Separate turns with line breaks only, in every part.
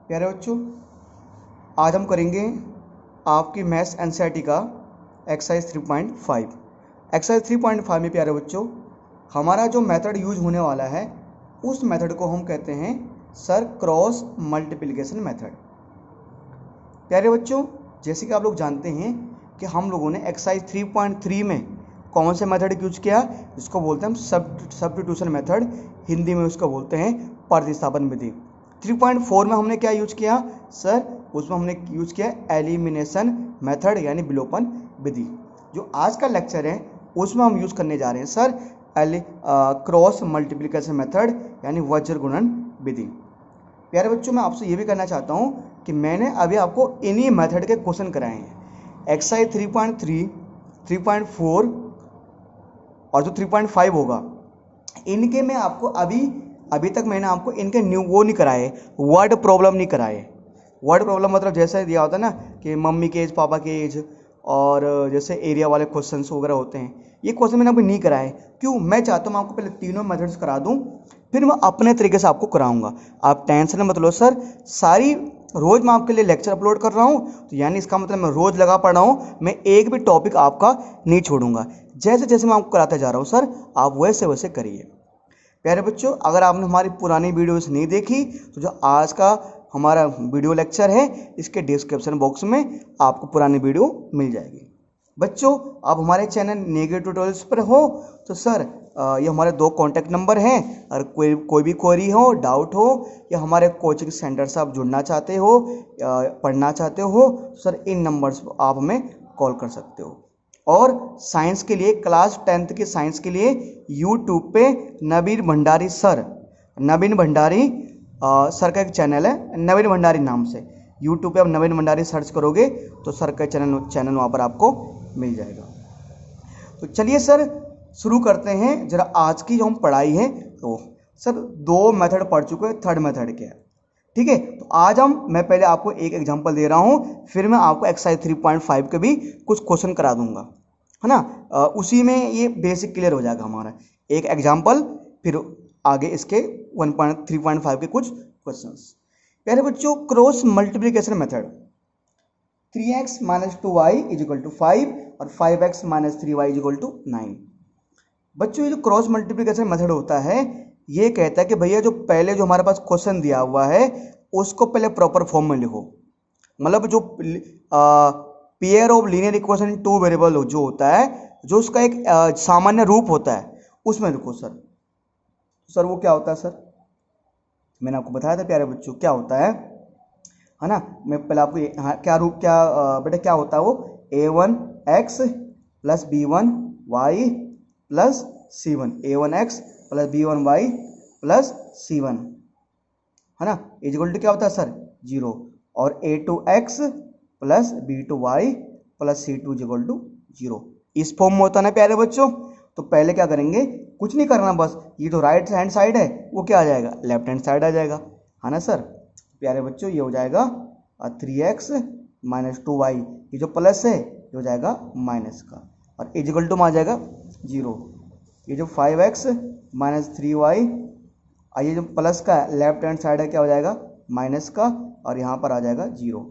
प्यारे बच्चों, आज हम करेंगे आपकी मैथ्स एनसीईआरटी का एक्सरसाइज 3.5। एक्सरसाइज 3.5 में प्यारे बच्चों हमारा जो मेथड यूज होने वाला है उस मेथड को हम कहते हैं सर क्रॉस मल्टीप्लिकेशन मेथड। प्यारे बच्चों, जैसे कि आप लोग जानते हैं कि हम लोगों ने एक्सरसाइज 3.3 में कौन से मेथड यूज किया, इसको बोलते हैं हम सब्स्टिट्यूशन मेथड, हिंदी में उसको बोलते हैं प्रतिस्थापन विधि। 3.4 में हमने क्या यूज किया सर, उसमें हमने यूज किया एलिमिनेशन मेथड यानी विलोपन विधि। जो आज का लेक्चर है उसमें हम यूज करने जा रहे हैं सर क्रॉस मल्टीप्लिकेशन मेथड यानी वज्र गुणन विधि। प्यारे बच्चों, मैं आपसे ये भी कहना चाहता हूँ कि मैंने अभी आपको इन्हीं मेथड के क्वेश्चन कराए हैं। एक्सरसाइज 3.3, 3.4 और जो 3.5 होगा, इनके में आपको अभी तक मैंने आपको इनके न्यू वो नहीं कराए, वर्ड प्रॉब्लम नहीं कराए। वर्ड प्रॉब्लम मतलब जैसे दिया होता है ना कि मम्मी के एज, पापा के एज, और जैसे एरिया वाले क्वेश्चंस वगैरह होते हैं, ये क्वेश्चन मैंने आपको नहीं कराए। क्यों? मैं चाहता हूँ मैं आपको पहले तीनों मेथड्स करा दूँ, फिर मैं अपने तरीके से आपको कराऊंगा। आप टेंशन मत लो सर, सारी रोज मैं आपके लिए लेक्चर अपलोड कर रहा हूँ, तो यानी इसका मतलब मैं रोज लगा पड़ रहा हूँ, मैं एक भी टॉपिक आपका नहीं छोड़ूंगा। जैसे जैसे मैं आपको कराते जा रहा हूँ सर, आप वैसे वैसे करिए। प्यारे बच्चों, अगर आपने हमारी पुरानी वीडियोस नहीं देखी तो जो आज का हमारा वीडियो लेक्चर है इसके डिस्क्रिप्शन बॉक्स में आपको पुरानी वीडियो मिल जाएगी। बच्चों, आप हमारे चैनल नेगेटिव ट्यूटोरियल्स पर हो तो सर ये हमारे 2 कॉन्टैक्ट नंबर हैं। और कोई भी क्वेरी हो, डाउट हो, या हमारे कोचिंग सेंटर से आप जुड़ना चाहते हो, पढ़ना चाहते हो, सर इन नंबर्स पर आप हमें कॉल कर सकते हो। और साइंस के लिए, क्लास 10th के साइंस के लिए यूट्यूब पे नवीन भंडारी सर, नवीन भंडारी सर का एक चैनल है, नवीन भंडारी नाम से। यूट्यूब पे आप नवीन भंडारी सर्च करोगे तो सर का चैनल वहाँ पर आपको मिल जाएगा। तो चलिए सर शुरू करते हैं जरा आज की जो हम पढ़ाई है। तो सर 2 मेथड पढ़ चुके हैं, थर्ड मेथड क्या है, ठीक है। तो आज मैं पहले आपको एक एग्जांपल दे रहा हूँ, फिर मैं आपको एक्सरसाइज 3.5 के भी कुछ क्वेश्चन करा दूंगा, है ना। उसी में ये बेसिक क्लियर हो जाएगा हमारा। एक एग्जांपल, फिर आगे इसके 3.5 के कुछ क्वेश्चंस। प्यारे बच्चों, cross multiplication method 3x - 2y = 5 और 5x - 3y = 9। बच्चों, ये जो क्रॉस मल्टीप्लिकेशन मेथड होता है ये कहता है कि भैया जो पहले जो हमारे पास क्वेश्चन दिया हुआ है उसको पहले प्रॉपर फॉर्म में लिखो। मतलब जो pair of linear equation in 2 variable जो होता है, जो उसका एक सामान्य रूप होता है, उसमें लिखो सर वो क्या होता है सर? मैंने आपको बताया था प्यारे बच्चों क्या होता है ना। मैं पहले आपको क्या रूप, क्या बेटा क्या होता है वो, a1x + b1y + c1, a1x + b1y + c1, है ना, इक्वल टू क्या होता है सर 0, और a2x + b2y + c2 = 0। इस फॉर्म में होता है ना प्यारे बच्चों। तो पहले क्या करेंगे, कुछ नहीं करना, बस ये जो राइट हैंड साइड है वो क्या आ जाएगा, लेफ्ट हैंड साइड आ जाएगा, है ना सर। प्यारे बच्चों ये हो जाएगा 3x - 2y, ये जो प्लस है ये हो जाएगा माइनस का, और इक्वल टू में आ जाएगा 0। ये जो 5x - 3y, ये जो प्लस का लेफ्ट हैंड साइड है क्या हो जाएगा माइनस का, और यहाँ पर आ जाएगा 0।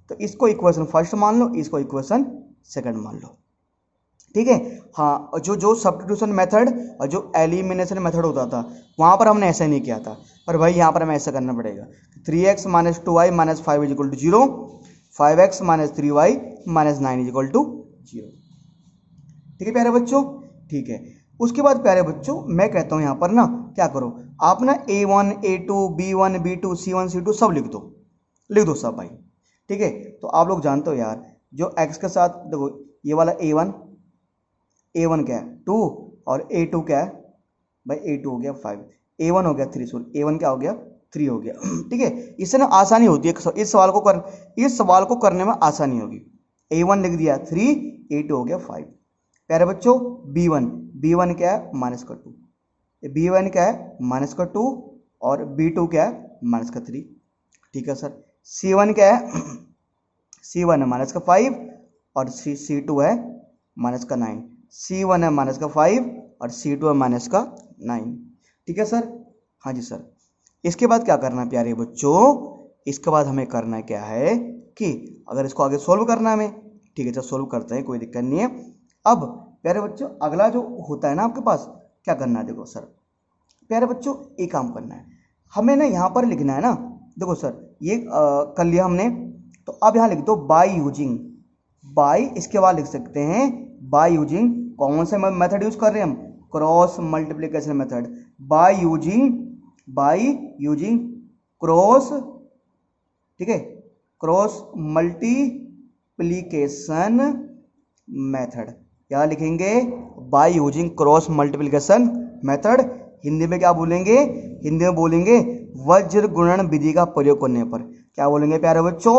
तो इसको इक्वेशन फर्स्ट मान लो, इसको इक्वेशन सेकंड मान लो, ठीक है। हाँ, जो सब्स्टिट्यूशन मेथड और जो एलिमिनेशन मेथड होता था वहाँ पर हमने ऐसा नहीं किया था, पर भाई यहाँ पर हमें ऐसा करना पड़ेगा। 3x - 2y - 5 = 0, 5x - 3y - 9 = 0, ठीक है प्यारे बच्चों। ठीक है, उसके बाद प्यारे बच्चों मैं कहता हूँ यहाँ पर ना क्या करो, आप ना a1, a2, b1, b2, c1, c2 सब लिख दो सब भाई, ठीक है। तो आप लोग जानते हो यार, जो x के साथ देखो, ये वाला a1 क्या है 2, और a2 क्या है भाई, a2 हो गया 5, a1 हो गया 3, सॉरी a1 क्या हो गया 3 हो गया, ठीक है। इससे ना आसानी होती है, इस सवाल को करने में आसानी होगी। a1 लिख दिया 3, a2 हो गया 5। प्यारे बच्चों b1 क्या है -2, b1 क्या है -2, और b2 क्या है -3, ठीक है सर। c1 क्या है c1 है -5, और c2 है -9, c1 है -5 और c2 है -9, ठीक है सर। हाँ जी सर। इसके बाद क्या करना है प्यारे बच्चों, इसके बाद हमें करना क्या है कि अगर इसको आगे सोल्व करना है हमें, ठीक है, चलो सोल्व करते हैं, कोई दिक्कत नहीं है। अब प्यारे बच्चों अगला जो होता है ना आपके पास, क्या करना है, देखो सर प्यारे बच्चों एक काम करना है हमें ना, यहाँ पर लिखना है ना, देखो सर ये कर लिया हमने, तो अब यहाँ लिख दो बाय यूजिंग, बाय इसके बाद लिख सकते हैं बाय यूजिंग, कौन से मेथड यूज कर रहे हैं हम, cross multiplication method, by using cross, ठीक है, क्रॉस मल्टीप्लिकेशन मेथड, क्या लिखेंगे, by using cross multiplication method, Hindi में क्या बोलेंगे, हिंदी में बोलेंगे वज्र गुणन विधि का प्रयोग करने पर, क्या बोलेंगे प्यारे बच्चों,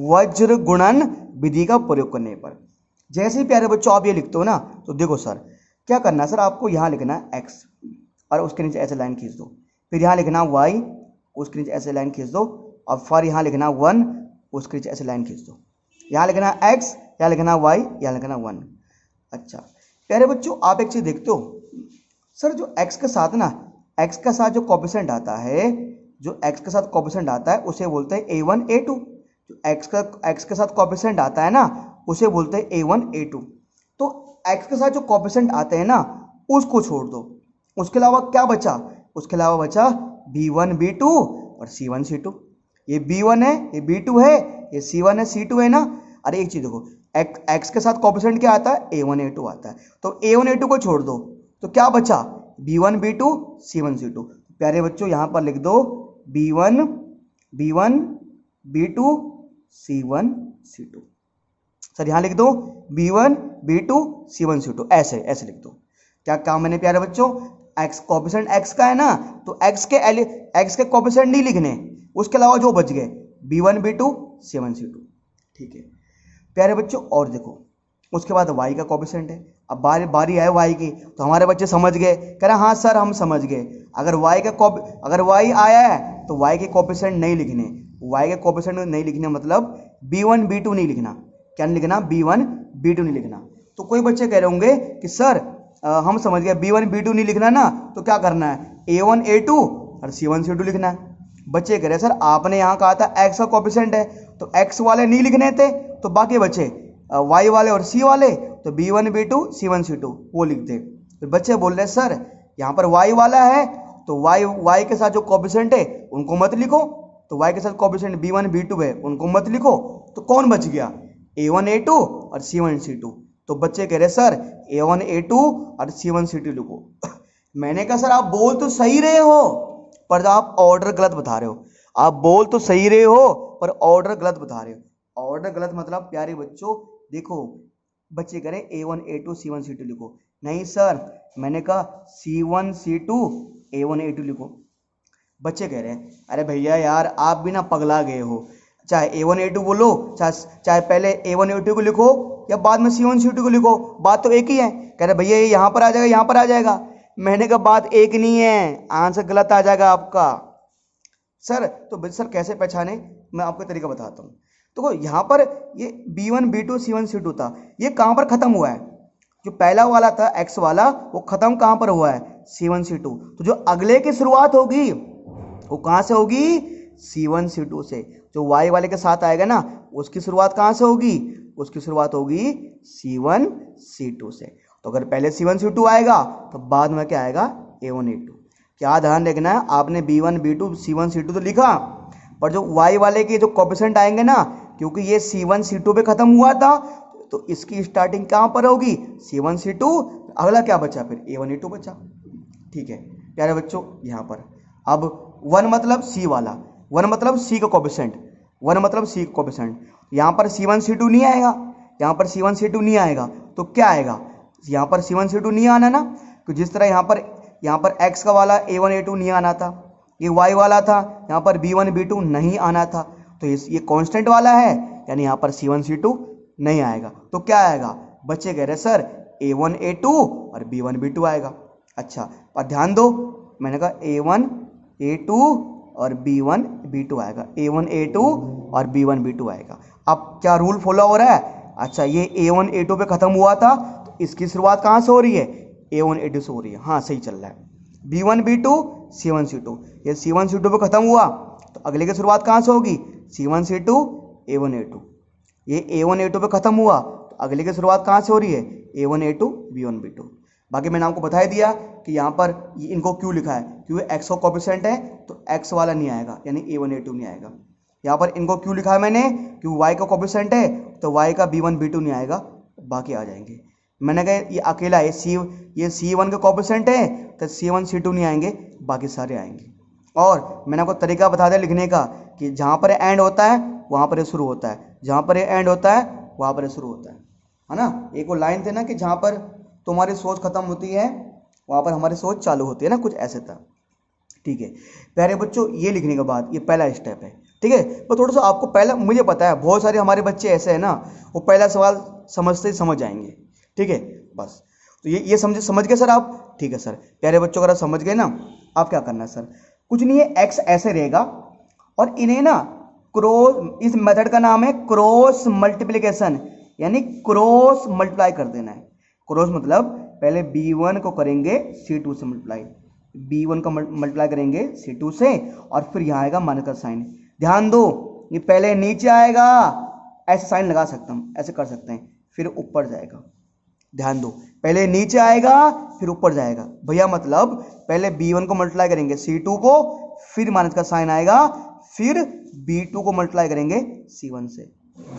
वज्र गुणन विधि का प्रयोग करने पर। जैसे ही प्यारे बच्चों आप ये लिखते हो ना, तो देखो सर क्या करना है सर, आपको यहाँ लिखना है एक्स और उसके नीचे ऐसे लाइन खींच दो, फिर यहाँ लिखना वाई, उसके नीचे ऐसे लाइन खींच दो, और फिर यहाँ लिखना 1, उसके नीचे ऐसे लाइन खींच दो, यहाँ लिखना एक्स, यहाँ लिखना वाई, यहाँ लिखना 1। अच्छा प्यारे बच्चों आप एक चीज़ देखते हो सर, जो एक्स के साथ ना, एक्स के साथ जो कोफिशिएंट आता है, जो एक्स के साथ कोफिशिएंट आता है उसे बोलते हैं A1 A2, जो एक्स के साथ कोफिशिएंट आता है ना उसे बोलते हैं A1 A2। तो एक्स के साथ जो कोफिशिएंट आते हैं ना उसको छोड़ दो, उसके अलावा क्या बचा, उसके अलावा बचा B1 B2 और C1 C2। ये B1 है, ये B2 है, ये C1 है, C2 है ना। अरे एक चीज देखो, एक्स के साथ कोफिशिएंट क्या आता है, A1 A2 आता है, तो A1 A2 को छोड़ दो तो क्या बचा, B1 B2 C1 C2। प्यारे बच्चों यहाँ पर लिख दो B1 B2 C1 C2। Sir यहाँ लिख दो B1 B2 C1 C2, ऐसे ऐसे लिख दो। क्या काम मैंने प्यारे बच्चों, एक्स कोफिशिएंट एक्स का है ना, तो एक्स के कोफिशिएंट नहीं लिखने, उसके अलावा जो बच गए B1 B2 C1 C2, ठीक है प्यारे बच्चों। और देखो उसके बाद y का कोफिशिएंट है, अब बारी है y की, तो हमारे बच्चे समझ गए, कह रहे हाँ सर हम समझ गए, अगर y आया है तो y के कोफिशिएंट नहीं लिखने, y के कोफिशिएंट नहीं लिखने मतलब B1 B2 नहीं लिखना, क्या नहीं लिखना, B1 B2 नहीं लिखना। तो कोई बच्चे कह रहे होंगे कि सर हम समझ गए B1 B2 नहीं लिखना ना, तो क्या करना है, A1 A2 और C1 C2 लिखना है। बच्चे कह रहे सर आपने यहाँ कहा था x का कोफिशिएंट है, तो x वाले नहीं लिखने थे, तो बाकी बचे y वाले और c वाले, तो B1 B2 C1 C2 वो लिख दे। फिर बच्चे बोल रहे सर यहाँ पर y वाला है, तो y के साथ जो कोफिशिएंट है उनको मत लिखो, तो y के साथ कोफिशिएंट B1 B2 है उनको मत लिखो, तो कौन बच गया, A1 A2 और C1 C2। तो बच्चे कह रहे सर A1 A2 और C1 C2 लिखो। मैंने कहा सर आप बोल तो सही रहे हो पर आप ऑर्डर गलत बता रहे हो, आप बोल तो सही रहे हो पर ऑर्डर गलत बता रहे हो। ऑर्डर गलत मतलब प्यारे बच्चों देखो, बच्चे कह रहे A1 A2 C1 C2 लिखो, नहीं सर मैंने कहा C1 C2 A1 A2 लिखो। बच्चे कह रहे हैं अरे भैया यार आप भी ना पगला गए हो, चाहे A1 A2 बोलो, चाहे पहले A1 A2 को लिखो या बाद में C1 C2 को लिखो, बात तो एक ही है। कह रहे भैया ये यहाँ पर आ जाएगा, यहाँ पर आ जाएगा। मैंने कहा बात एक नहीं है, आंसर गलत आ जाएगा आपका। सर तो सर कैसे पहचाने, मैं आपको तरीका बताता हूँ। तो यहाँ पर ये B1 B2 C1 C2 था, ये कहाँ पर खत्म हुआ है, जो पहला वाला था x वाला वो खत्म कहाँ पर हुआ है, C1 C2। तो जो अगले की शुरुआत होगी वो कहाँ से होगी, C1 C2 से। जो y वाले के साथ आएगा ना उसकी शुरुआत कहाँ से होगी, उसकी शुरुआत होगी C1 C2 से। तो अगर पहले C1 C2 आएगा तो बाद में क्या आएगा, A1 A2। क्या ध्यान रखना है, आपने B1 B2 C1 C2 तो लिखा, पर जो y वाले के जो कोफिशिएंट आएंगे ना, क्योंकि ये C1 C2 पे खत्म हुआ था तो इसकी स्टार्टिंग कहाँ पर होगी, C1 C2, अगला क्या बचा फिर A1 A2 बचा। ठीक है प्यारे बच्चों, यहाँ पर अब 1 मतलब C वाला, 1 मतलब C का कोफिशिएंट, 1 मतलब C का कोफिशिएंट। यहाँ पर C1 C2 नहीं आएगा, यहाँ पर C1 C2 नहीं आएगा, तो क्या आएगा, यहाँ पर C1 C2 नहीं आना ना, तो जिस तरह यहाँ पर x का वाला A1 A2 नहीं आना था, ये y वाला था यहाँ पर B1 B2 नहीं आना था, तो ये कांस्टेंट वाला है यानी यहाँ पर C1 C2 नहीं आएगा। तो क्या आएगा, बच्चे कह रहे सर A1 A2 और B1 B2 आएगा। अच्छा पर ध्यान दो, मैंने कहा A1 A2 और B1 B2 आएगा, A1 A2 और B1 B2 आएगा। अब क्या रूल फॉलो हो रहा है, अच्छा ये A1 A2 पे खत्म हुआ था तो इसकी शुरुआत कहाँ से हो रही है, A1 A2 से हो रही है। हाँ सही चल रहा है। B1 B2 C1 C2, ये C1 C2 पे खत्म हुआ, तो अगले की शुरुआत कहाँ से होगी, C1 C2 A1 A2, ये A1 A2 पे खत्म हुआ तो अगले की शुरुआत कहाँ से हो रही है, A1 A2 B1 B2। बाकी मैंने आपको बता दिया कि यहाँ पर इनको क्यों लिखा है, क्योंकि x का कोफिशिएंट है तो x वाला नहीं आएगा, यानी A1 A2 नहीं आएगा। यहाँ पर इनको क्यों लिखा है मैंने, क्योंकि y का कोफिशिएंट है तो y का B1 B2 नहीं आएगा, बाकी आ जाएंगे। मैंने कहा ये अकेला है, ये C1 का कोफिशिएंट है तो C1 C2 नहीं आएंगे, बाकी सारे आएंगे। और मैंने आपको तरीका बता दिया लिखने का कि जहाँ पर एंड होता है वहाँ पर ये शुरू होता है, जहाँ पर ये एंड होता है वहाँ पर ये शुरू होता है ना। एक वो लाइन थे ना कि जहाँ पर तुम्हारी सोच खत्म होती है वहाँ पर हमारी सोच चालू होती है ना, कुछ ऐसे था। ठीक है प्यारे बच्चों, ये लिखने के बाद ये पहला स्टेप है। ठीक है, तो थोड़ा सा आपको पहला, मुझे पता है बहुत सारे हमारे बच्चे ऐसे हैं ना, वो पहला सवाल समझते ही समझ जाएंगे। ठीक है, बस तो ये समझ गए सर आप। ठीक है सर, प्यारे बच्चों अगर आप समझ गए ना, आप क्या करना है सर, कुछ नहीं है, एक्स ऐसे रहेगा और इन्हें ना क्रॉस, इस मेथड का नाम है क्रॉस मल्टीप्लिकेशन, यानी क्रॉस मल्टीप्लाई कर देना है। क्रॉस मतलब पहले B1 को करेंगे C2 से मल्टीप्लाई, B1 का मल्टीप्लाई करेंगे C2 से, और फिर यहाँ आएगा माइनस का साइन। ध्यान दो, ये पहले नीचे आएगा, ऐसे साइन लगा सकता हूँ, ऐसे कर सकते हैं, फिर ऊपर जाएगा। ध्यान दो, पहले नीचे आएगा फिर ऊपर जाएगा भैया, मतलब पहले B1 को मल्टीप्लाई करेंगे C2 को, फिर माइनस का साइन आएगा, फिर B2 को मल्टीप्लाई करेंगे C1 से,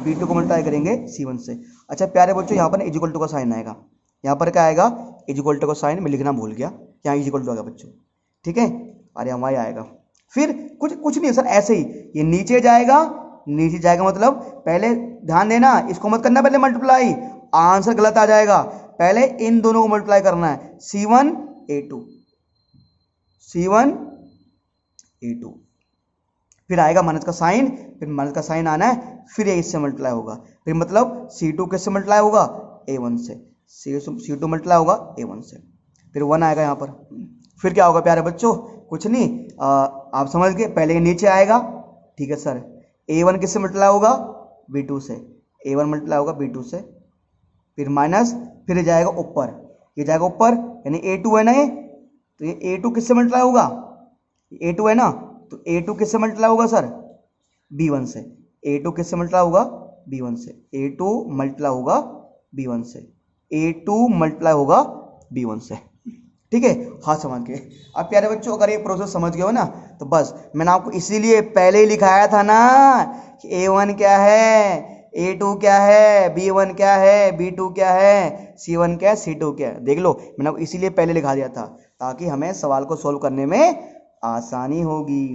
B2 को मल्टीप्लाई करेंगे C1 से। अच्छा प्यारे बच्चों, यहाँ पर इक्वल टू का साइन आएगा, यहाँ पर क्या आएगा, इक्वल टू का साइन, मैं लिखना भूल गया, यहाँ इक्वल टू आएगा बच्चों। ठीक है, अरे हमारे आएगा, फिर कुछ नहीं है सर, ऐसे ही ये नीचे जाएगा, नीचे जाएगा मतलब पहले ध्यान देना, इसको मत करना पहले मल्टीप्लाई, आंसर गलत आ जाएगा। पहले इन दोनों को मल्टीप्लाई करना है, C1 A2, C1 A2, फिर आएगा माइनस का साइन, फिर माइनस का साइन आना है, फिर ये इससे मल्टीप्लाई होगा, फिर मतलब C2 किससे मल्टीप्लाई होगा, A1 से, C2 मल्टीप्लाई होगा A1 से, फिर 1 आएगा यहाँ पर। फिर क्या होगा प्यारे बच्चों, कुछ नहीं, आप समझ गए, पहले नीचे आएगा। ठीक है सर, A1 किससे मल्टीप्लाई होगा, B2 से, A1 मल्टीप्लाई होगा B2 से, फिर माइनस, फिर ये जाएगा ऊपर, ये जाएगा ऊपर, यानी A2 है ना ये, तो ये A2 किससे मल्टीप्लाई होगा, A2 है ना, तो A2 किससे मल्टीप्लाई होगा सर, B1 से, A2 किससे मल्टीप्लाई होगा, B1 से, A2 मल्टीप्लाई होगा B1 से, A2 मल्टीप्लाई होगा B1 से। ठीक है, हाँ समझ गए। अब प्यारे बच्चों अगर ये प्रोसेस समझ गए हो ना, तो बस मैंने आपको इसीलिए पहले ही लिखाया था ना कि A1 क्या है, A2 क्या है, B1 क्या है, B2 क्या है, C1 क्या है, C2 क्या है। देख लो, मैंने आपको इसीलिए पहले लिखा दिया था ताकि हमें सवाल को सोल्व करने में आसानी होगी।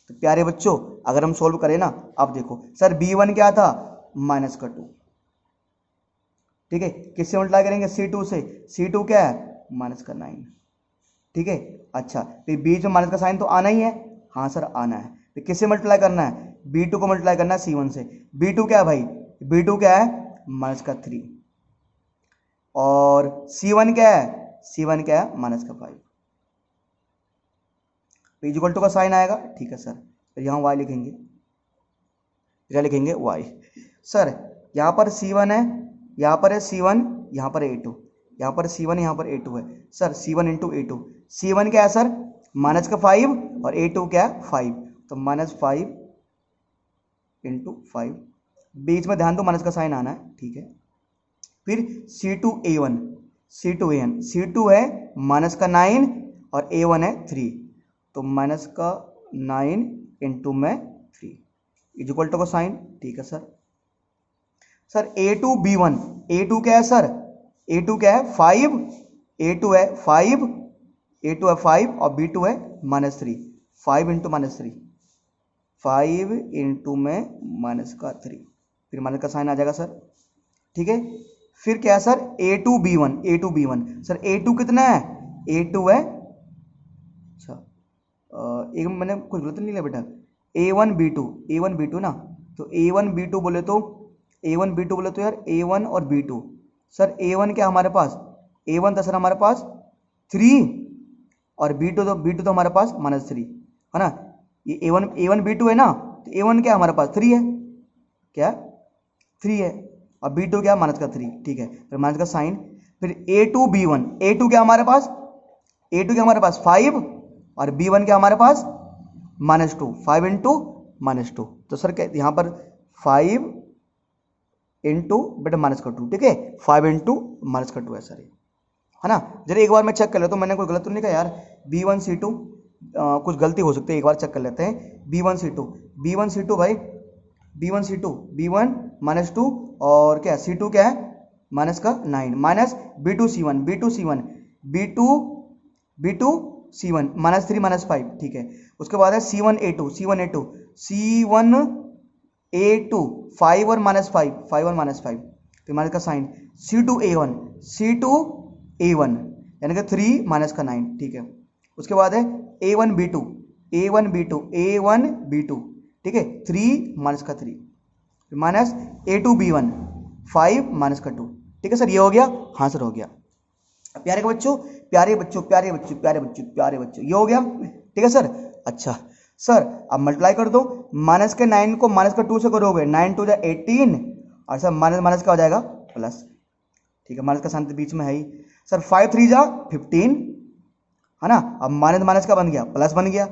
तो प्यारे बच्चों अगर हम सोल्व करें ना, आप देखो सर B1 क्या था, माइनस का 2। ठीक है, किससे मल्टीप्लाई करेंगे, C2 से, C2 क्या है, माइनस का 9। ठीक है, अच्छा फिर बीच में माइनस का साइन तो आना ही है, हाँ सर आना है, फिर किससे मल्टीप्लाई करना है, B2 को मल्टीप्लाई करना है C1 से। B2 क्या है भाई, B2 क्या है, माइनस का 3, और C1 क्या है, C1 क्या है, माइनस का 5, इक्वल टू का साइन आएगा। ठीक है सर, फिर यहाँ y लिखेंगे, क्या लिखेंगे, y। सर यहाँ पर C1 है, यहाँ पर है C1, यहाँ पर A2, यहाँ पर C1, यहाँ पर A2 है। Sir C1 into A2, C1 क्या है सर, माइनस का 5, और A2 क्या है, 5, तो -5 इंटू 5, बीच में ध्यान दो माइनस का साइन आना है। ठीक है, फिर C2A1, C2 है माइनस का 9 और A1 है 3, तो माइनस का 9 इंटू में 3 इक्वल टू का साइन। ठीक है सर A2B1, A2 क्या है सर, A2 क्या है, 5, A2 है 5 और B2 है -3, 5 इंटू -3, 5 इंटू में माइनस का 3, फिर माइनस का साइन आ जाएगा सर। ठीक है, फिर क्या है सर, A2B1, सर A2 कितना है, A2 है, अच्छा एक मैंने कुछ गलत नहीं लिया बेटा, A1B2 ना, तो A1B2 बोले तो यार A1 और B2, सर A1 क्या हमारे पास, A1 था सर हमारे पास 3, और B2 तो हमारे पास -3 है ना, ये A1 B2 है ना, तो A1 क्या हमारे पास 3 है, क्या 3 है, और B2 क्या माइनस का 3। ठीक है, फिर माइनस का साइन, फिर A2B1, A2 क्या हमारे पास 5, और B1 क्या हमारे पास -2, 5 इंटू -2, तो सर क्या यहाँ पर 5 इंटू बेटा -2, ठीक है, 5 इंटू -2 है सर, है ना। जरा एक बार मैं चेक कर लेता हूँ, मैंने कोई गलत तो नहीं कहा यार। B1C2 कुछ गलती हो सकती है, एक बार चेक कर लेते हैं। B1C2 भाई, B1 -2 और क्या C2 क्या है माइनस का 9 माइनस B2C1 -3 -5, ठीक है। उसके बाद है C1A2 5 और -5 तो माइनस का साइन। C2A1 यानी कि 3 माइनस का 9, ठीक है। उसके बाद है A1B2 ठीक है, 3 माइनस का 3 माइनस A2B1 5 माइनस का 2, ठीक है सर, ये हो गया। हाँ सर हो गया। प्यारे बच्चों ये हो गया, ठीक है सर। अच्छा सर अब मल्टीप्लाई कर दो, माइनस के 9 को माइनस का 2 से करोगे, 9 2 18 और सर माइनस माइनस का हो जाएगा प्लस, ठीक है, माइनस का साइन तो बीच में है ही सर। 5 3 जा 15, है ना। अब माइनस माइनस का बन गया प्लस बन गया,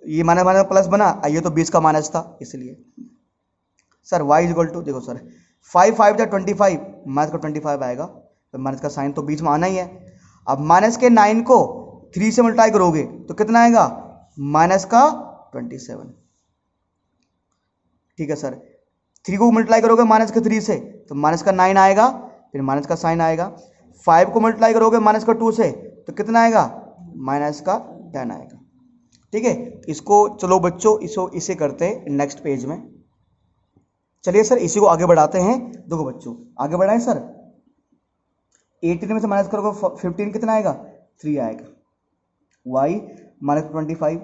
ये माइनस माइनस प्लस बना, ये तो 20 का माइनस था इसलिए। सर y इक्वल टू देखो सर 5 5 जा 25, माइनस का 25 आएगा, तो माइनस का साइन तो बीच में आना ही है। अब माइनस के 9 को 3 से मल्टीप्लाई करोगे तो कितना आएगा माइनस का 27, ठीक है सर। 3 को मल्टीप्लाई करोगे माइनस के 3 से तो माइनस का 9 आएगा, फिर माइनस का साइन आएगा। 5 को मल्टीप्लाई करोगे माइनस का 2 से तो कितना आएगा माइनस का 10 आएगा, ठीक है। इसको चलो बच्चों इसे करते हैं नेक्स्ट पेज में। चलिए सर इसी को आगे बढ़ाते हैं। देखो बच्चों आगे बढ़ाएं सर। 18 में से माइनस करोगे 15 कितना आएगा 3 आएगा। y माइनस 25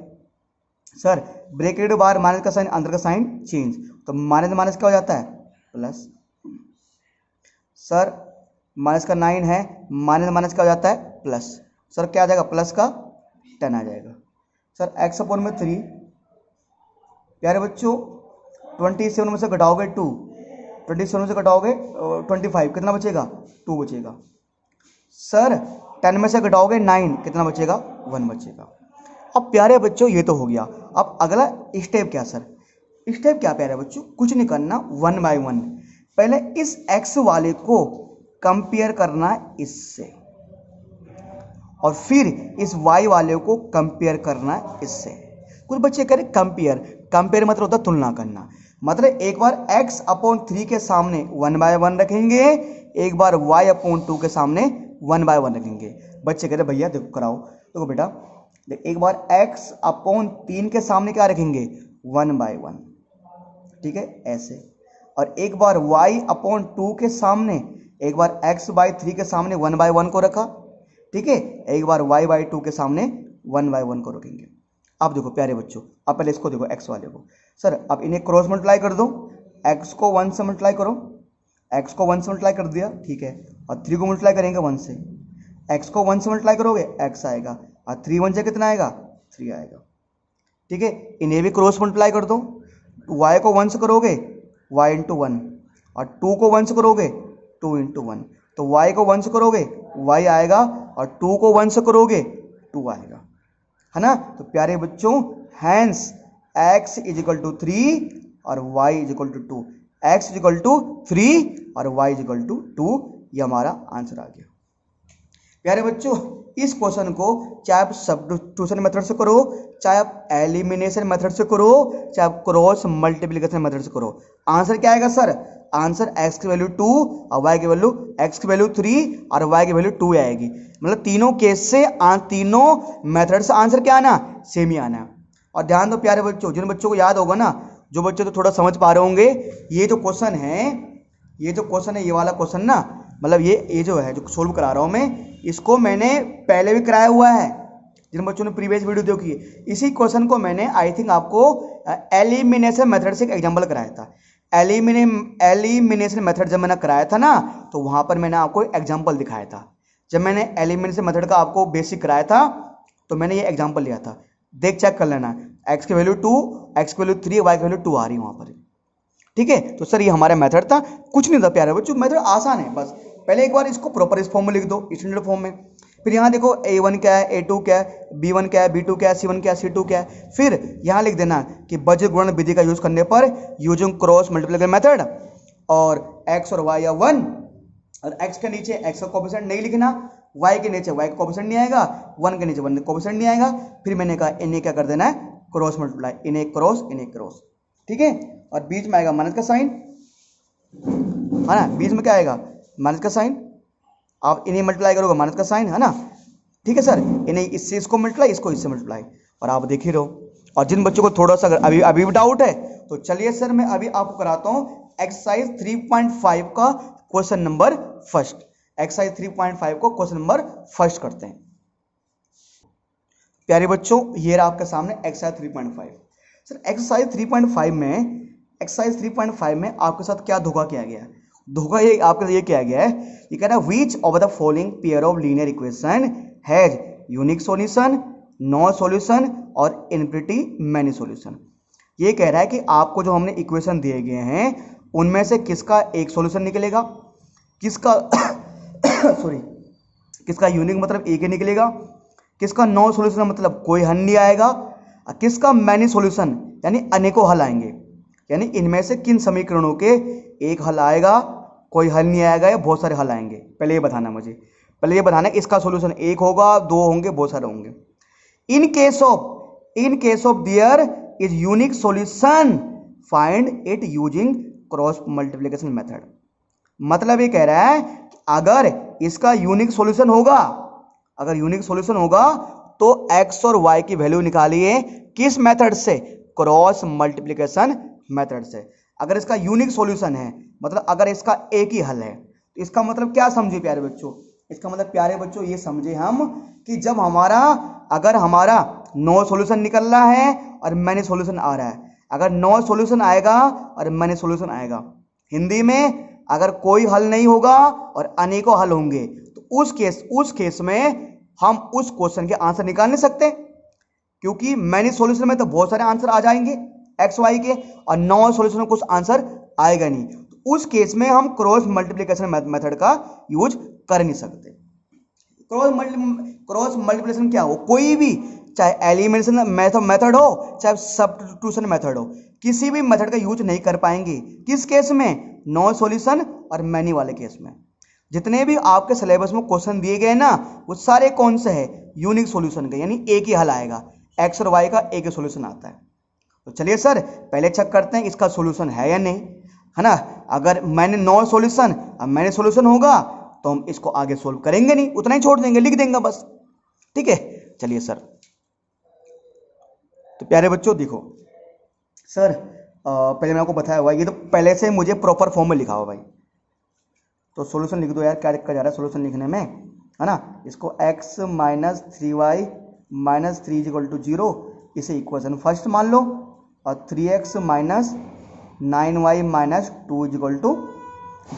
सर, ब्रैकेट बाहर माइनस का साइन अंदर का साइन चेंज, तो माइनस माइनस क्या हो जाता है प्लस। सर माइनस का 9 है, माइनस माइनस क्या हो जाता है प्लस। सर क्या आ जाएगा प्लस का 10 आ जाएगा। सर x अपॉन में 3, प्यारे बच्चों 27 में से घटाओगे 2, 27 में से घटाओगे 25 कितना बचेगा 2 बचेगा। सर 10 में से घटाओगे 9 कितना बचेगा 1 बचेगा। अब प्यारे बच्चों ये तो हो गया। अब अगला स्टेप क्या सर, स्टेप क्या प्यारे बच्चों, कुछ नहीं करना, 1 बाय 1 पहले इस x वाले को कंपेयर करना इससे और फिर इस y वाले को कंपेयर करना इससे। कुछ बच्चे कह रहे कंपेयर मतलब होता है तुलना करना, मतलब एक बार x अपॉन 3 के सामने 1 बाय 1 रखेंगे, एक बार y अपॉन 2 के सामने 1 बाय 1 रखेंगे। बच्चे कह रहे भैया देखो कराओ, देखो बेटा एक बार x अपॉन 3 के सामने क्या रखेंगे 1 बाय 1, ठीक है ऐसे, और एक बार y अपॉन 2 के सामने, एक बार x बाय 3 के सामने 1 बाय 1 को रखा, ठीक है, एक बार y बाय 2 के सामने 1 बाय 1 को रखेंगे। अब देखो प्यारे बच्चों, अब पहले इसको देखो x वाले को। सर अब इन्हें क्रॉस मल्टीप्लाई कर दो, x को 1 से मल्टीप्लाई करो, x को 1 से मल्टीप्लाई कर दिया, ठीक है, और 3 को मल्टीप्लाई करेंगे 1 से, x को 1 से मल्टीप्लाई करोगे x आएगा, और 3 1 से कितना आएगा 3 आएगा, ठीक है। इन्हें भी क्रॉस मल्टीप्लाई कर दो, y को 1 से करोगे y इंटू 1, और 2 को 1 से करोगे 2 इंटू 1, तो y को 1 से करोगे y आएगा, और 2 को 1 से करोगे 2 आएगा, है ना। तो प्यारे बच्चों hence x is equal to 3 और y is equal to 2, x is equal to 3 और y इज इक्वल टू 2, ये हमारा आंसर आ गया। प्यारे बच्चों इस क्वेश्चन को चाहे आप सब्स्टिट्यूशन मेथड से करो, चाहे आप एलिमिनेशन मेथड से करो, चाहे आप क्रॉस मल्टीप्लिकेशन मेथड से करो, आंसर क्या आएगा सर, आंसर x की वैल्यू 2 और y की वैल्यू x की वैल्यू 3 और y की वैल्यू 2 आएगी। मतलब तीनों केस से तीनों मेथड से आंसर क्या आना सेम ही आना। और ध्यान दो प्यारे बच्चों, जिन बच्चों को याद होगा ना, जो बच्चे तो थोड़ा समझ पा रहे होंगे, ये जो क्वेश्चन है ये वाला क्वेश्चन ना, मतलब ये जो है जो सोल्व करा रहा हूँ मैं, इसको मैंने पहले भी कराया हुआ है। जिन बच्चों ने प्रीवियस वीडियो देखी है, इसी क्वेश्चन को मैंने आई थिंक आपको एलिमिनेशन मेथड से एक एग्जाम्पल कराया था। एलिमिनेशन मेथड जब मैंने कराया था ना, तो वहां पर मैंने आपको एग्जाम्पल दिखाया था। जब मैंने एलिमिनेशन मेथड का आपको बेसिक कराया था तो मैंने ये एग्जाम्पल लिया था, देख चेक कर लेना, x की वैल्यू 2, x की वैल्यू 3, y की वैल्यू 2 आ रही है वहां पर, ठीक है। तो सर ये हमारा मेथड था, कुछ नहीं था प्यारे बच्चों, मेथड आसान है। बस पहले एक बार इसको प्रॉपर इस फॉर्म में लिख दो, स्टैंडर्ड फॉर्म में। फिर यहाँ देखो A1 क्या है, A2 क्या है, B1 क्या है, B2 क्या है, C1 क्या है, C2 क्या है। फिर यहाँ लिख देना कि बज्र गुणन विधि का यूज करने पर यूजिंग क्रॉस मल्टीप्लिकेशन मेथड, और x और y या 1, और x के नीचे x का कोफिशिएंट नहीं लिखना, y के नीचे y का कोफिशिएंट नहीं आएगा, 1 के नीचे 1 का कोफिशिएंट नहीं आएगा। फिर मैंने कहा इन्हें क्या कर देना है, क्रॉस मल्टीप्लाई, इन्हें क्रॉस, ठीक है। और बीच में आएगा माइनस का साइन, है ना, बीच में क्या आएगा, माइनस का साइन। आप इन्हें मल्टीप्लाई करोगे माइनस का साइन, है ना, ठीक है सर। इन्हें इससे इसको मल्टीप्लाई, इसको इससे मल्टीप्लाई, और आप देख ही रहो। और जिन बच्चों को थोड़ा सा अगर अभी भी डाउट है तो चलिए सर मैं अभी आपको कराता हूँ एक्सरसाइज 3.5 का क्वेश्चन नंबर फर्स्ट। एक्सरसाइज 3.5 को क्वेश्चन नंबर फर्स्ट करते हैं। प्यारे बच्चों, ये रहा आपके सामने एक्सरसाइज 3.5। सर एक्सरसाइज 3.5 में आपके साथ क्या धोखा किया गया है? धोखा ये आपके साथ ये किया गया है, ये कह रहा है which of the following pair of linear equation has unique solution, no solution और इनफिनिटी मैनी सॉल्यूशन। ये कह रहा है कि आपको जो हमने इक्वेशन दिए गए हैं उनमें से किसका एक सॉल्यूशन निकलेगा, किसका सॉरी किसका यूनिक मतलब एक ही निकलेगा, किसका नो सॉल्यूशन मतलब कोई हल नहीं आएगा, किसका मैनी सॉल्यूशन यानी अनेकों हल आएंगे। यानी इनमें से किन समीकरणों के एक हल आएगा, कोई हल नहीं आएगा, या बहुत सारे हल आएंगे। पहले ये बताना मुझे, पहले ये बताना इसका सॉल्यूशन एक होगा, दो होंगे, बहुत सारे होंगे। In case of their is unique solution find it using cross multiplication method. मतलब ये कह रहा है कि अगर इसका यूनिक सॉल्यूशन होगा, अगर यूनिक सॉल्यूशन होगा तो x और y की वैल्यू निकालिए किस मेथड से, क्रॉस मल्टीप्लिकेशन मेथड से। अगर इसका यूनिक सॉल्यूशन है मतलब अगर इसका एक ही हल है, तो इसका मतलब क्या समझे प्यारे बच्चों, इसका मतलब प्यारे बच्चों ये समझे हम कि जब अगर हमारा नो सॉल्यूशन निकल रहा है और मैनी सॉल्यूशन आ रहा है, अगर नो सॉल्यूशन आएगा और मैनी सॉल्यूशन आएगा, हिंदी में अगर कोई हल नहीं होगा और अनेकों हल होंगे, तो उस केस में हम उस क्वेश्चन के आंसर निकाल नहीं सकते, क्योंकि मैनी सॉल्यूशन में तो बहुत सारे आंसर आ जाएंगे एक्स वाई के, और नो सॉल्यूशन में कुछ आंसर आएगा नहीं। तो उस केस में हम क्रॉस मल्टीप्लिकेशन मेथड का यूज कर नहीं सकते। क्रॉस मल्टीप्लिकेशन क्या हो, कोई भी, चाहे एलिमिनेशन मेथड हो, चाहे सब्स्टिट्यूशन मेथड हो, किसी भी मेथड का यूज नहीं कर पाएंगे। किस केस में, नो सॉल्यूशन और मैनी वाले केस में। जितने भी आपके सिलेबस में क्वेश्चन दिए गए ना, वो सारे कौन से हैं, यूनिक सॉल्यूशन के, यानी एक ही हल आएगा, एक्स और वाई का एक ही सॉल्यूशन आता है। तो चलिए सर पहले चेक करते हैं इसका सॉल्यूशन है या नहीं, है ना। अगर मैंने नो सॉल्यूशन और मैंने सॉल्यूशन होगा तो हम इसको आगे सोल्व करेंगे नहीं, उतना ही छोड़ देंगे, लिख देंगे बस, ठीक है। चलिए सर, तो प्यारे बच्चों देखो सर, पहले मैंने आपको बताया हुआ, ये तो पहले से मुझे प्रॉपर फॉर्म में लिखा हुआ भाई, तो सॉल्यूशन लिख दो यार, क्या दिक्कत जा रहा है सॉल्यूशन लिखने में, है ना। इसको x minus 3y minus 3 equal to 0 इसे इक्वेशन फर्स्ट मान लो, और 3x minus 9y minus 2 equal to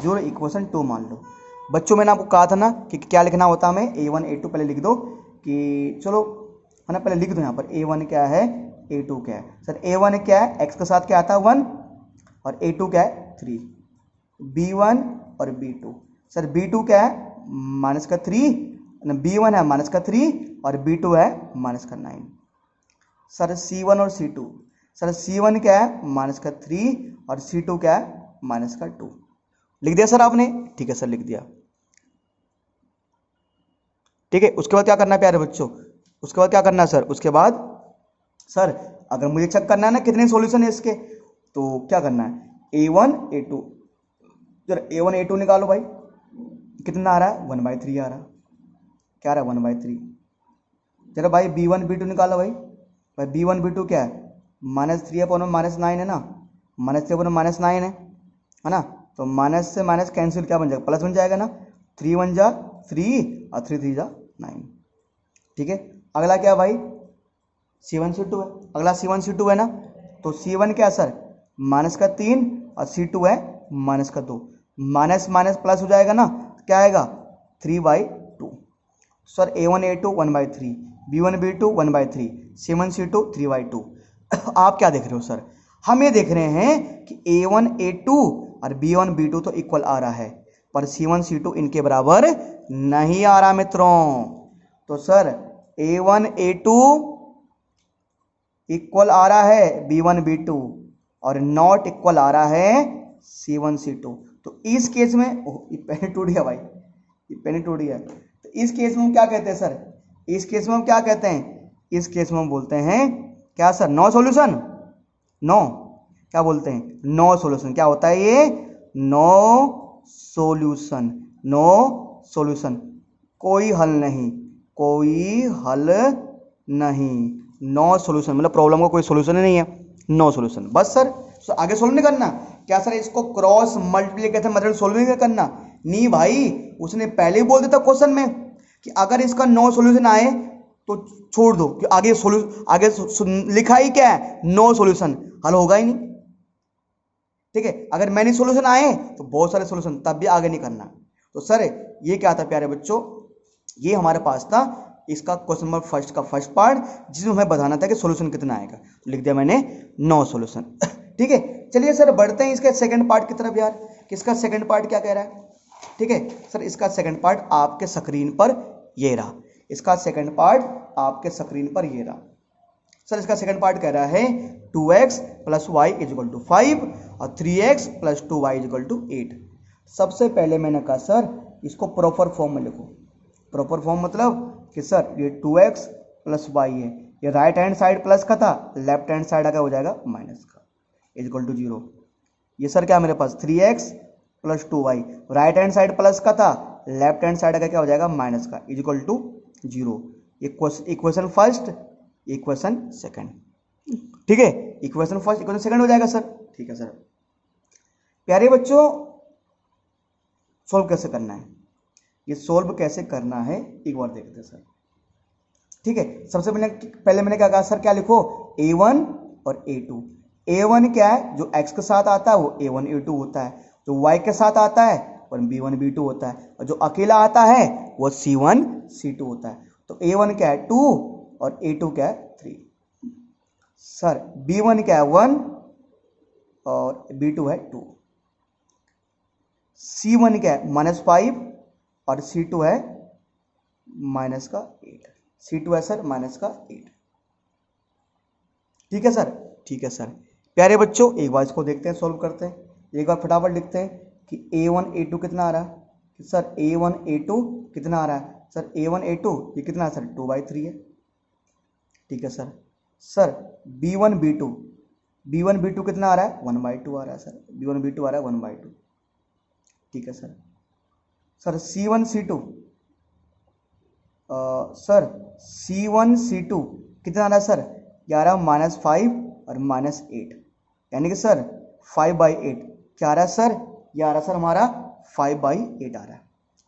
0 equation 2 मान लो। बच्चों मैंने आपको कहा था ना कि क्या लिखना होता है हमें, A1 A2 पहले लिख दो, कि चलो है ना, पहले लिख दो यहाँ पर A1 क्या है, A2 क्या है। सर A1 क्या है, x के साथ क्या आता है 1, और A2 क्या है 3, B1 और B2। सर B2 क्या है, माइनस का 3, B1 है माइनस का 3 और B2 है माइनस का 9। सर C1 और C2, सर C1 क्या है, माइनस का 3 और C2 क्या है, माइनस का 2। लिख दिया सर आपने, ठीक है सर लिख दिया, ठीक है। उसके बाद क्या करना है प्यारे बच्चों, उसके बाद क्या करना है सर, उसके बाद सर अगर मुझे चेक करना है ना कितने सॉल्यूशन है इसके, तो क्या करना है, A1 A2, जरा A1 A2 निकालो भाई, कितना आ रहा है 1/3 आ रहा है, क्या आ रहा है 1/3। चलो भाई B1 B2 निकालो भाई, B1 B2 क्या है, -3 अपॉन -9 है ना, -3 अपॉन -9 है ना, तो माइनस से माइनस कैंसिल क्या बन जाएगा, प्लस बन जाएगा ना, 3 1 जा 3 और 3 3 जा 9, ठीक है। अगला क्या भाई, C1 C2 है, अगला C1 C2 है ना, तो C1 क्या सर, माइनस का 3 और C2 है माइनस का 2, माइनस माइनस प्लस हो जाएगा ना, क्या आएगा 3/2। Sir A1 A2 1/3, B1 B2 1/3, C1 C2 3/2। आप क्या देख रहे हो सर, हम ये देख रहे हैं कि A1 A2 और B1 B2 तो इक्वल आ रहा है, पर C1 C2 इनके बराबर नहीं आ रहा मित्रों। तो सर A1 A2 इक्वल आ रहा है B1 B2 और नॉट इक्वल आ रहा है C1 C2। तो इस केस में ये पेन टूट गया भाई, ये पेन टूट गया। तो इस केस में हम क्या कहते हैं सर, इस केस में हम क्या कहते हैं, इस केस में हम बोलते हैं क्या सर, नो सॉल्यूशन। नो क्या बोलते हैं, नो सॉल्यूशन। क्या होता है ये, नो सॉल्यूशन। नो सॉल्यूशन, कोई हल नहीं, कोई हल नहीं। नो सॉल्यूशन मतलब प्रॉब्लम का कोई सॉल्यूशन ही नहीं है, नो सॉल्यूशन। बस सर, तो आगे सोल्व नहीं करना क्या सर, इसको क्रॉस मल्टीप्लिकेशन मेथड सोल्व नहीं करना। नहीं भाई, उसने पहले ही बोल दिया था क्वेश्चन में कि अगर इसका नो सॉल्यूशन आए तो छोड़ दो, कि आगे आगे लिखा ही क्या है, नो सॉल्यूशन, हल होगा ही नहीं। ठीक है, अगर मैनी सॉल्यूशन आए तो बहुत सारे सॉल्यूशन, तब भी आगे नहीं करना। तो सर ये क्या था प्यारे बच्चों, ये हमारे पास था इसका क्वेश्चन नंबर फर्स्ट का फर्स्ट पार्ट, जिसमें हमें बताना था कि सॉल्यूशन कितना आएगा। तो लिख दिया मैंने नो सॉल्यूशन। ठीक है, चलिए सर बढ़ते हैं इसके सेकंड पार्ट की तरफ यार। किसका सेकंड पार्ट क्या कह रहा है। ठीक है सर, इसका सेकंड पार्ट आपके स्क्रीन पर ये रहा, इसका सेकंड पार्ट आपके स्क्रीन पर ये रहा। सर इसका सेकंड पार्ट कह रहा है 2x plus y is equal to 5 और 3x plus 2y is equal to 8। सबसे पहले मैंने कहा सर इसको प्रॉपर फॉर्म में लिखो। प्रॉपर फॉर्म मतलब कि सर ये 2x प्लस वाई है, ये राइट हैंड साइड प्लस का था, लेफ्ट हैंड साइड क्या हो जाएगा माइनस का, इज इक्वल टू 0। ये सर क्या मेरे पास 3x plus 2y, right hand side plus का था, लेफ्ट हैंड साइड का क्या हो जाएगा माइनस का, is equal to 0। Equation first, equation second. ठीक है, इक्वेशन फर्स्ट इक्वेशन सेकंड हो जाएगा सर। ठीक है सर, प्यारे बच्चों सोल्व कैसे करना है, ये सोल्व कैसे करना है एक बार देखते हैं सर। ठीक है, सबसे पहले मैंने क्या कहा सर, क्या लिखो A1 और A2। A1 क्या है, जो x के साथ आता है वो A1 A2 होता है, जो y के साथ आता है वो B1 B2 होता है, और जो अकेला आता है वो C1 C2 होता है। तो A1 क्या है 2 और A2 क्या है 3। सर B1 क्या है 1 और B2 है 2। C1 क्या है -5 और C2 है माइनस का 8। C2 है सर माइनस का 8। ठीक है सर, ठीक है सर। प्यारे बच्चों एक बार इसको देखते हैं, सोल्व करते हैं। एक बार फटाफट लिखते हैं कि A1 A2 कितना आ रहा है, कि सर A1 A2 कितना आ रहा है, सर A1 A2 ये कितना है सर 2/3 है। ठीक है सर, सर B1 B2 कितना आ रहा है 1/2 आ रहा है सर, B1 B2 आ रहा है 1/2। ठीक है sir, sir C1 C2 sir C1 C2 कितना आ रहा है सर, ये आ रहा है -5 और -8, यानी कि सर 5/8 क्या आ रहा है सर, ये आ रहा है सर हमारा 5/8 आ रहा है।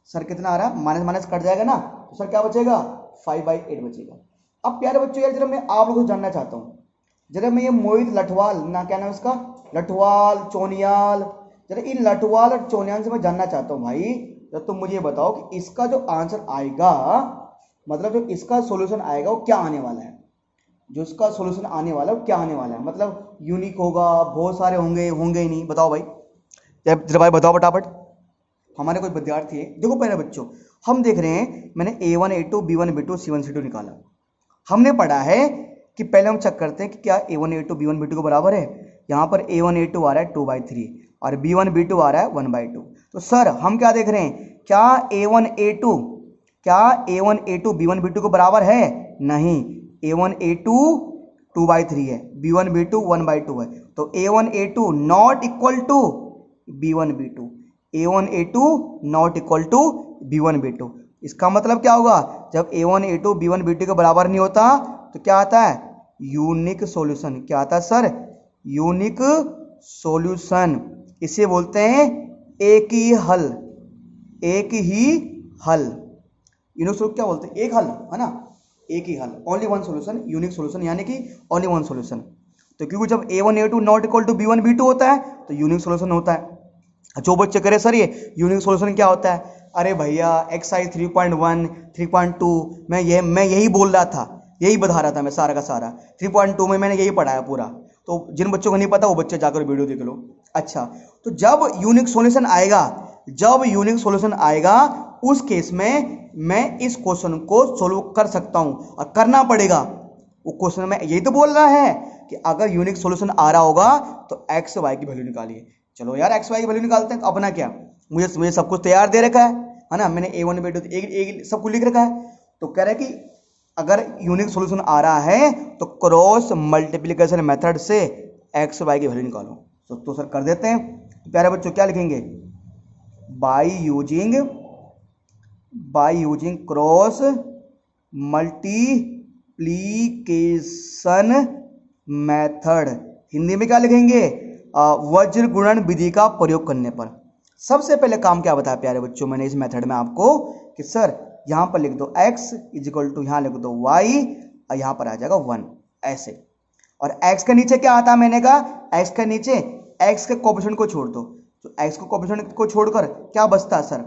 सर कितना आ रहा है, माइनस माइनस कट जाएगा ना, तो सर क्या बचेगा 5/8 बचेगा। अब प्यारे बच्चों यार जरा मैं आप लोगों को जानना चाहता हूँ, जरा मैं ये मोहित लठवाल ना क्या नाम है इसका, लठवाल चोनियाल, जरा इन लठवाल और चोनियाल से मैं जानना चाहता हूँ भाई, जब तुम मुझे बताओ कि इसका जो आंसर आएगा, मतलब जो इसका सॉल्यूशन आएगा वो क्या आने वाला है, जो इसका सॉल्यूशन आने वाला है वो क्या आने वाला है, मतलब यूनिक होगा, बहुत सारे होंगे ही नहीं, बताओ भाई, जरा भाई बताओ फटाफट। हमारे कोई विद्यार्थी है, देखो पहले बच्चों हम देख रहे हैं, मैंने A1 A2 B1 B2 C1 C2 निकाला। हमने पढ़ा है कि पहले हम चेक करते हैं कि क्या A1 A2 B1 B2 को बराबर है। यहाँ पर A1 A2 आ रहा है 2/3 और B1 B2 आ रहा है 1/2। तो सर हम क्या देख रहे हैं, क्या A1 A2 B1 B2 को बराबर है, नहीं, A1 A2 2/3 है, B1 B2 1/2 है, तो A1 A2 not equal to B1 B2, A1 A2 not equal to B1 B2। इसका मतलब क्या होगा, जब A1 A2 B1 B2 के बराबर नहीं होता तो क्या आता है, यूनिक सॉल्यूशन। क्या आता है सर, यूनिक सॉल्यूशन। इसे बोलते हैं एक ही हल, एक ही हल। यूनिक सॉल्यूशन क्या बोलते हैं, एक हल है ना, एक ही हल, only one solution, unique solution यानी कि ओनली वन सॉल्यूशन। तो क्योंकि जब A1 A2 not equal to B1 B2 होता है तो यूनिक सॉल्यूशन होता है। जो बच्चे करे सर ये यूनिक सॉल्यूशन क्या होता है, अरे भैया एक्सरसाइज 3.1 3.2 मैं यही बोल रहा था, यही बता रहा था मैं सारा का सारा, 3.2 में मैंने यही पढ़ाया पूरा। तो जिन बच्चों को नहीं पता वो बच्चे जाकर वीडियो देख लो। अच्छा, तो जब यूनिक सॉल्यूशन आएगा, जब यूनिक सॉल्यूशन आएगा उस केस में मैं इस क्वेश्चन को सोल्व कर सकता हूं और करना पड़ेगा। वो क्वेश्चन में यही तो बोल रहा है कि अगर यूनिक सॉल्यूशन आ रहा होगा तो एक्स वाई की वैल्यू निकालिए। चलो यार एक्स वाई की वैल्यू निकालते हैं। तो अपना क्या, मुझे सब कुछ तैयार दे रखा है ना, मैंने A1 B2 एक सब कुछ लिख रखा है। तो कह रहा है कि अगर यूनिक सॉल्यूशन आ रहा है तो क्रॉस मल्टीप्लिकेशन मेथड से एक्स वाई की वैल्यू निकालो। तो सर कर देते हैं। तो प्यारे बच्चों क्या लिखेंगे, by using cross multiplication method, Hindi में क्या लिखेंगे, वज्र गुणन विधि का प्रयोग करने पर। सबसे पहले काम क्या बताया प्यारे बच्चों मैंने इस मेथड में आपको कि सर यहां पर लिख दो x इजिकल टू यहां लिख दो y और यहां पर आ जाएगा 1 ऐसे। और x के नीचे क्या आता है, मैंने कहा x के नीचे x के कोएफिशिएंट को छोड़ दो। तो x के कोएफिशिएंट को छोड़कर क्या बचता है सर,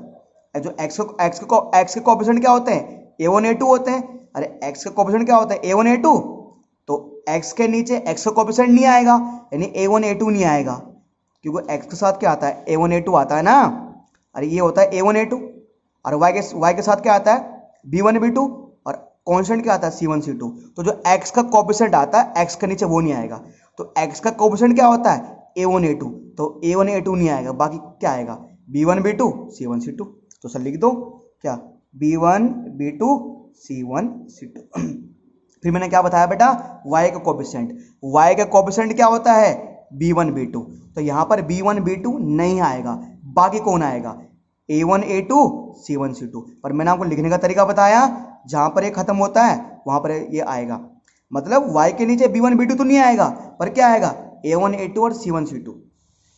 जो x के कोएफिशिएंट क्या होते हैं, a1 a2 होते हैं। अरे x के कोएफिशिएंट क्या होते हैं, a1 a2। तो x के नीचे x का कोएफिशिएंट नहीं आएगा, यानी a1 a2 नहीं आएगा, क्योंकि x के साथ क्या आता है, a1 a2 आता है ना। अरे ये होता है a1 a2। और y के साथ क्या आता है, b1 b2। और कांस्टेंट क्या आता है, c1 c2। तो जो x का कोएफिशिएंट आता है x के नीचे वो नहीं आएगा। तो x का कोएफिशिएंट क्या होता है, a1 a2। तो a1 a2 नहीं आएगा, बाकी क्या आएगा, b1 b2 c1 c2। तो सर लिख दो क्या, b1 b2 c1 c2। फिर मैंने क्या बताया बेटा, y का कोएफिशिएंट क्या होता है, b1 b2। तो यहां पर b1 b2 नहीं आएगा, बाकी कौन आएगा, a1 a2 c1 c2। पर मैंने आपको लिखने का तरीका बताया, जहां पर ये खत्म होता है वहां पर ये आएगा। मतलब y के नीचे b1 b2 तो नहीं आएगा, पर क्या आएगा, a1 a2 और c1 c2,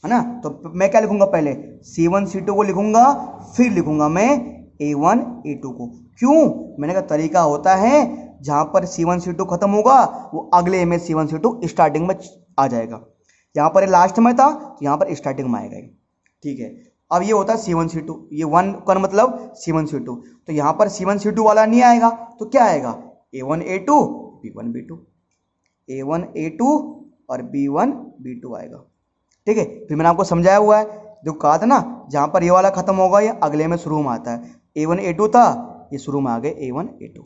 है ना। तो मैं क्या लिखूंगा, पहले c1 c2 को लिखूंगा, फिर लिखूंगा मैं a1 a2 को। क्यों, मैंने कहा तरीका होता है, जहां पर c1 c2 खत्म होगा वो अगले में c1 c2 स्टार्टिंग में आ जाएगा। यहां पर लास्ट में था तो यहां पर स्टार्टिंग में आएगा, ठीक है। अब ये होता है c1 c2, ये 1 का मतलब c1 c2। तो यहां पर c1 c2 वाला नहीं आएगा, तो क्या आएगा, a1 a2 b1 b2, a1 a2 और b1 b2 आएगा, ठीक है। फिर मैंने आपको समझाया हुआ है, जो कहा था ना, जहां पर ये वाला खत्म होगा ये अगले में शुरू में आता है। a1 a2 था, ये शुरू में आ गए a1 a2,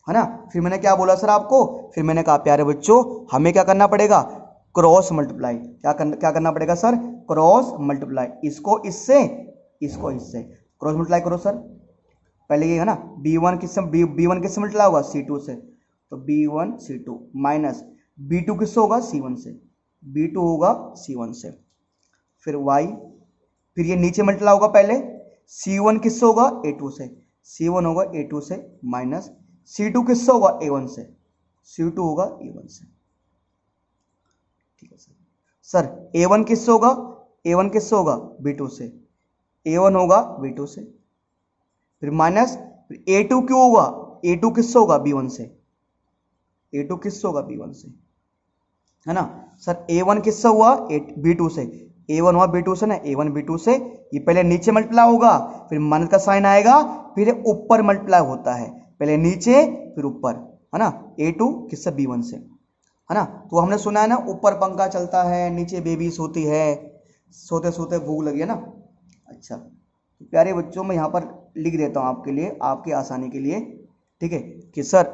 है ना। फिर मैंने क्या बोला सर आपको, फिर मैंने कहा प्यारे बच्चों हमें क्या करना पड़ेगा, क्रॉस मल्टीप्लाई। क्या करना पड़ेगा सर, क्रॉस मल्टीप्लाई, इसको इससे क्रॉस मल्टीप्लाई करो सर। पहले ये है ना, b1 किससे मल्टीप्लाई होगा, c2 से। तो b1 c2 माइनस b2 किससे होगा, c1 से, b2 होगा c1 से। फिर y, फिर ये नीचे मल्टीप्लाई होगा, पहले c1 किससे होगा, a2 से, c1 होगा a2 से, माइनस c2 किससे होगा, a1 से, c2 होगा a1 से, ठीक है सर। a1 किससे होगा, b2 से, a1 होगा b2 से। फिर माइनस a2 क्यों होगा, a2 किससे होगा, b1 से, a2 किससे होगा, b1 से, है ना। सर a1 किससे हुआ, b2 से, a1 हुआ b2 से ना, a1 b2 से। ये पहले नीचे मल्टीप्लाई होगा, फिर माइनस का साइन आएगा, फिर ऊपर मल्टीप्लाई होता है, पहले नीचे फिर ऊपर, है ना। a2 किससे, b1 से, है ना। तो हमने सुना है ना, ऊपर पंखा चलता है नीचे बेबी सोती है, सोते सोते भूख लगी है ना। अच्छा तो प्यारे बच्चों मैं यहाँ पर लिख देता हूँ आपके लिए, आपकी आसानी के लिए, ठीक है, कि सर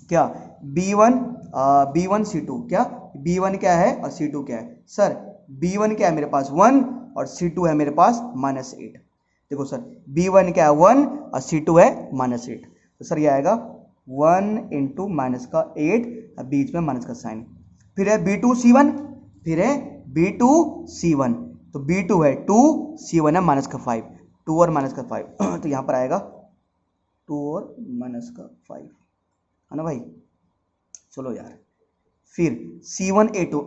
क्या b1 c2, क्या b1 क्या है और c2 क्या है। सर b1 क्या है मेरे पास 1 और c2 है मेरे पास -8। देखो सर b1 क्या है 1 और c2 है -8। तो सर ये आएगा 1 इंटू माइनस का 8, बीच में माइनस का साइन। फिर है b2 c1, फिर है b2 c1। तो b2 है 2, c1 है माइनस का 5, 2 और माइनस का 5। तो यहाँ पर आएगा 2 और माइनस का 5, है ना भाई। चलो यार, फिर c1 a2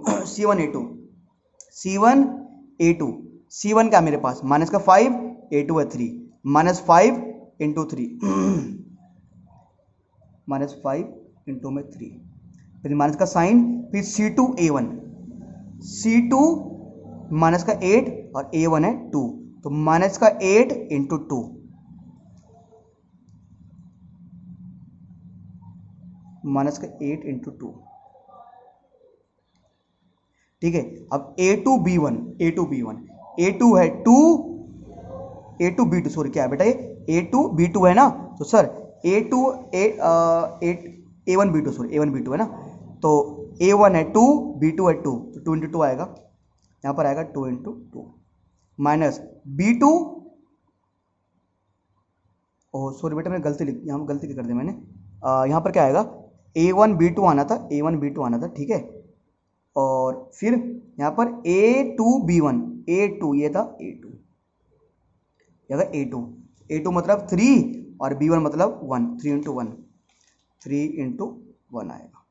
c1 क्या मेरे पास माइनस का 5, a2 है 3, -5 इंटू 3 -5 इंटू में 3, फिर माइनस का साइन, फिर c2 a1, c2 माइनस का 8 और a1 है 2, तो माइनस का 8 इंटू 2, माइनस का 8 इंटू 2, ठीक है। अब a2 b1 a2 है 2, a2 b2 सॉरी क्या है बेटा, ये A2 B2 है ना, तो sir A2 A1 B2 sorry A1 B2 है ना, तो A1 है 2 B2 है 2, तो 2 इंटू 2 आएगा, यहाँ पर आएगा 2 into 2 minus B2, oh sorry बेटा मैंने गलती लिख, यहाँ पर गलती कर दी मैंने, यहाँ पर क्या आएगा A1 B2 आना था, A1 B2 आना था, ठीक है। और फिर यहाँ पर A2 B1, A2 ये था A2, ये था A2 मतलब 3 और B1 मतलब 1, 3 इंटू 1, 3 इंटू 1 आएगा,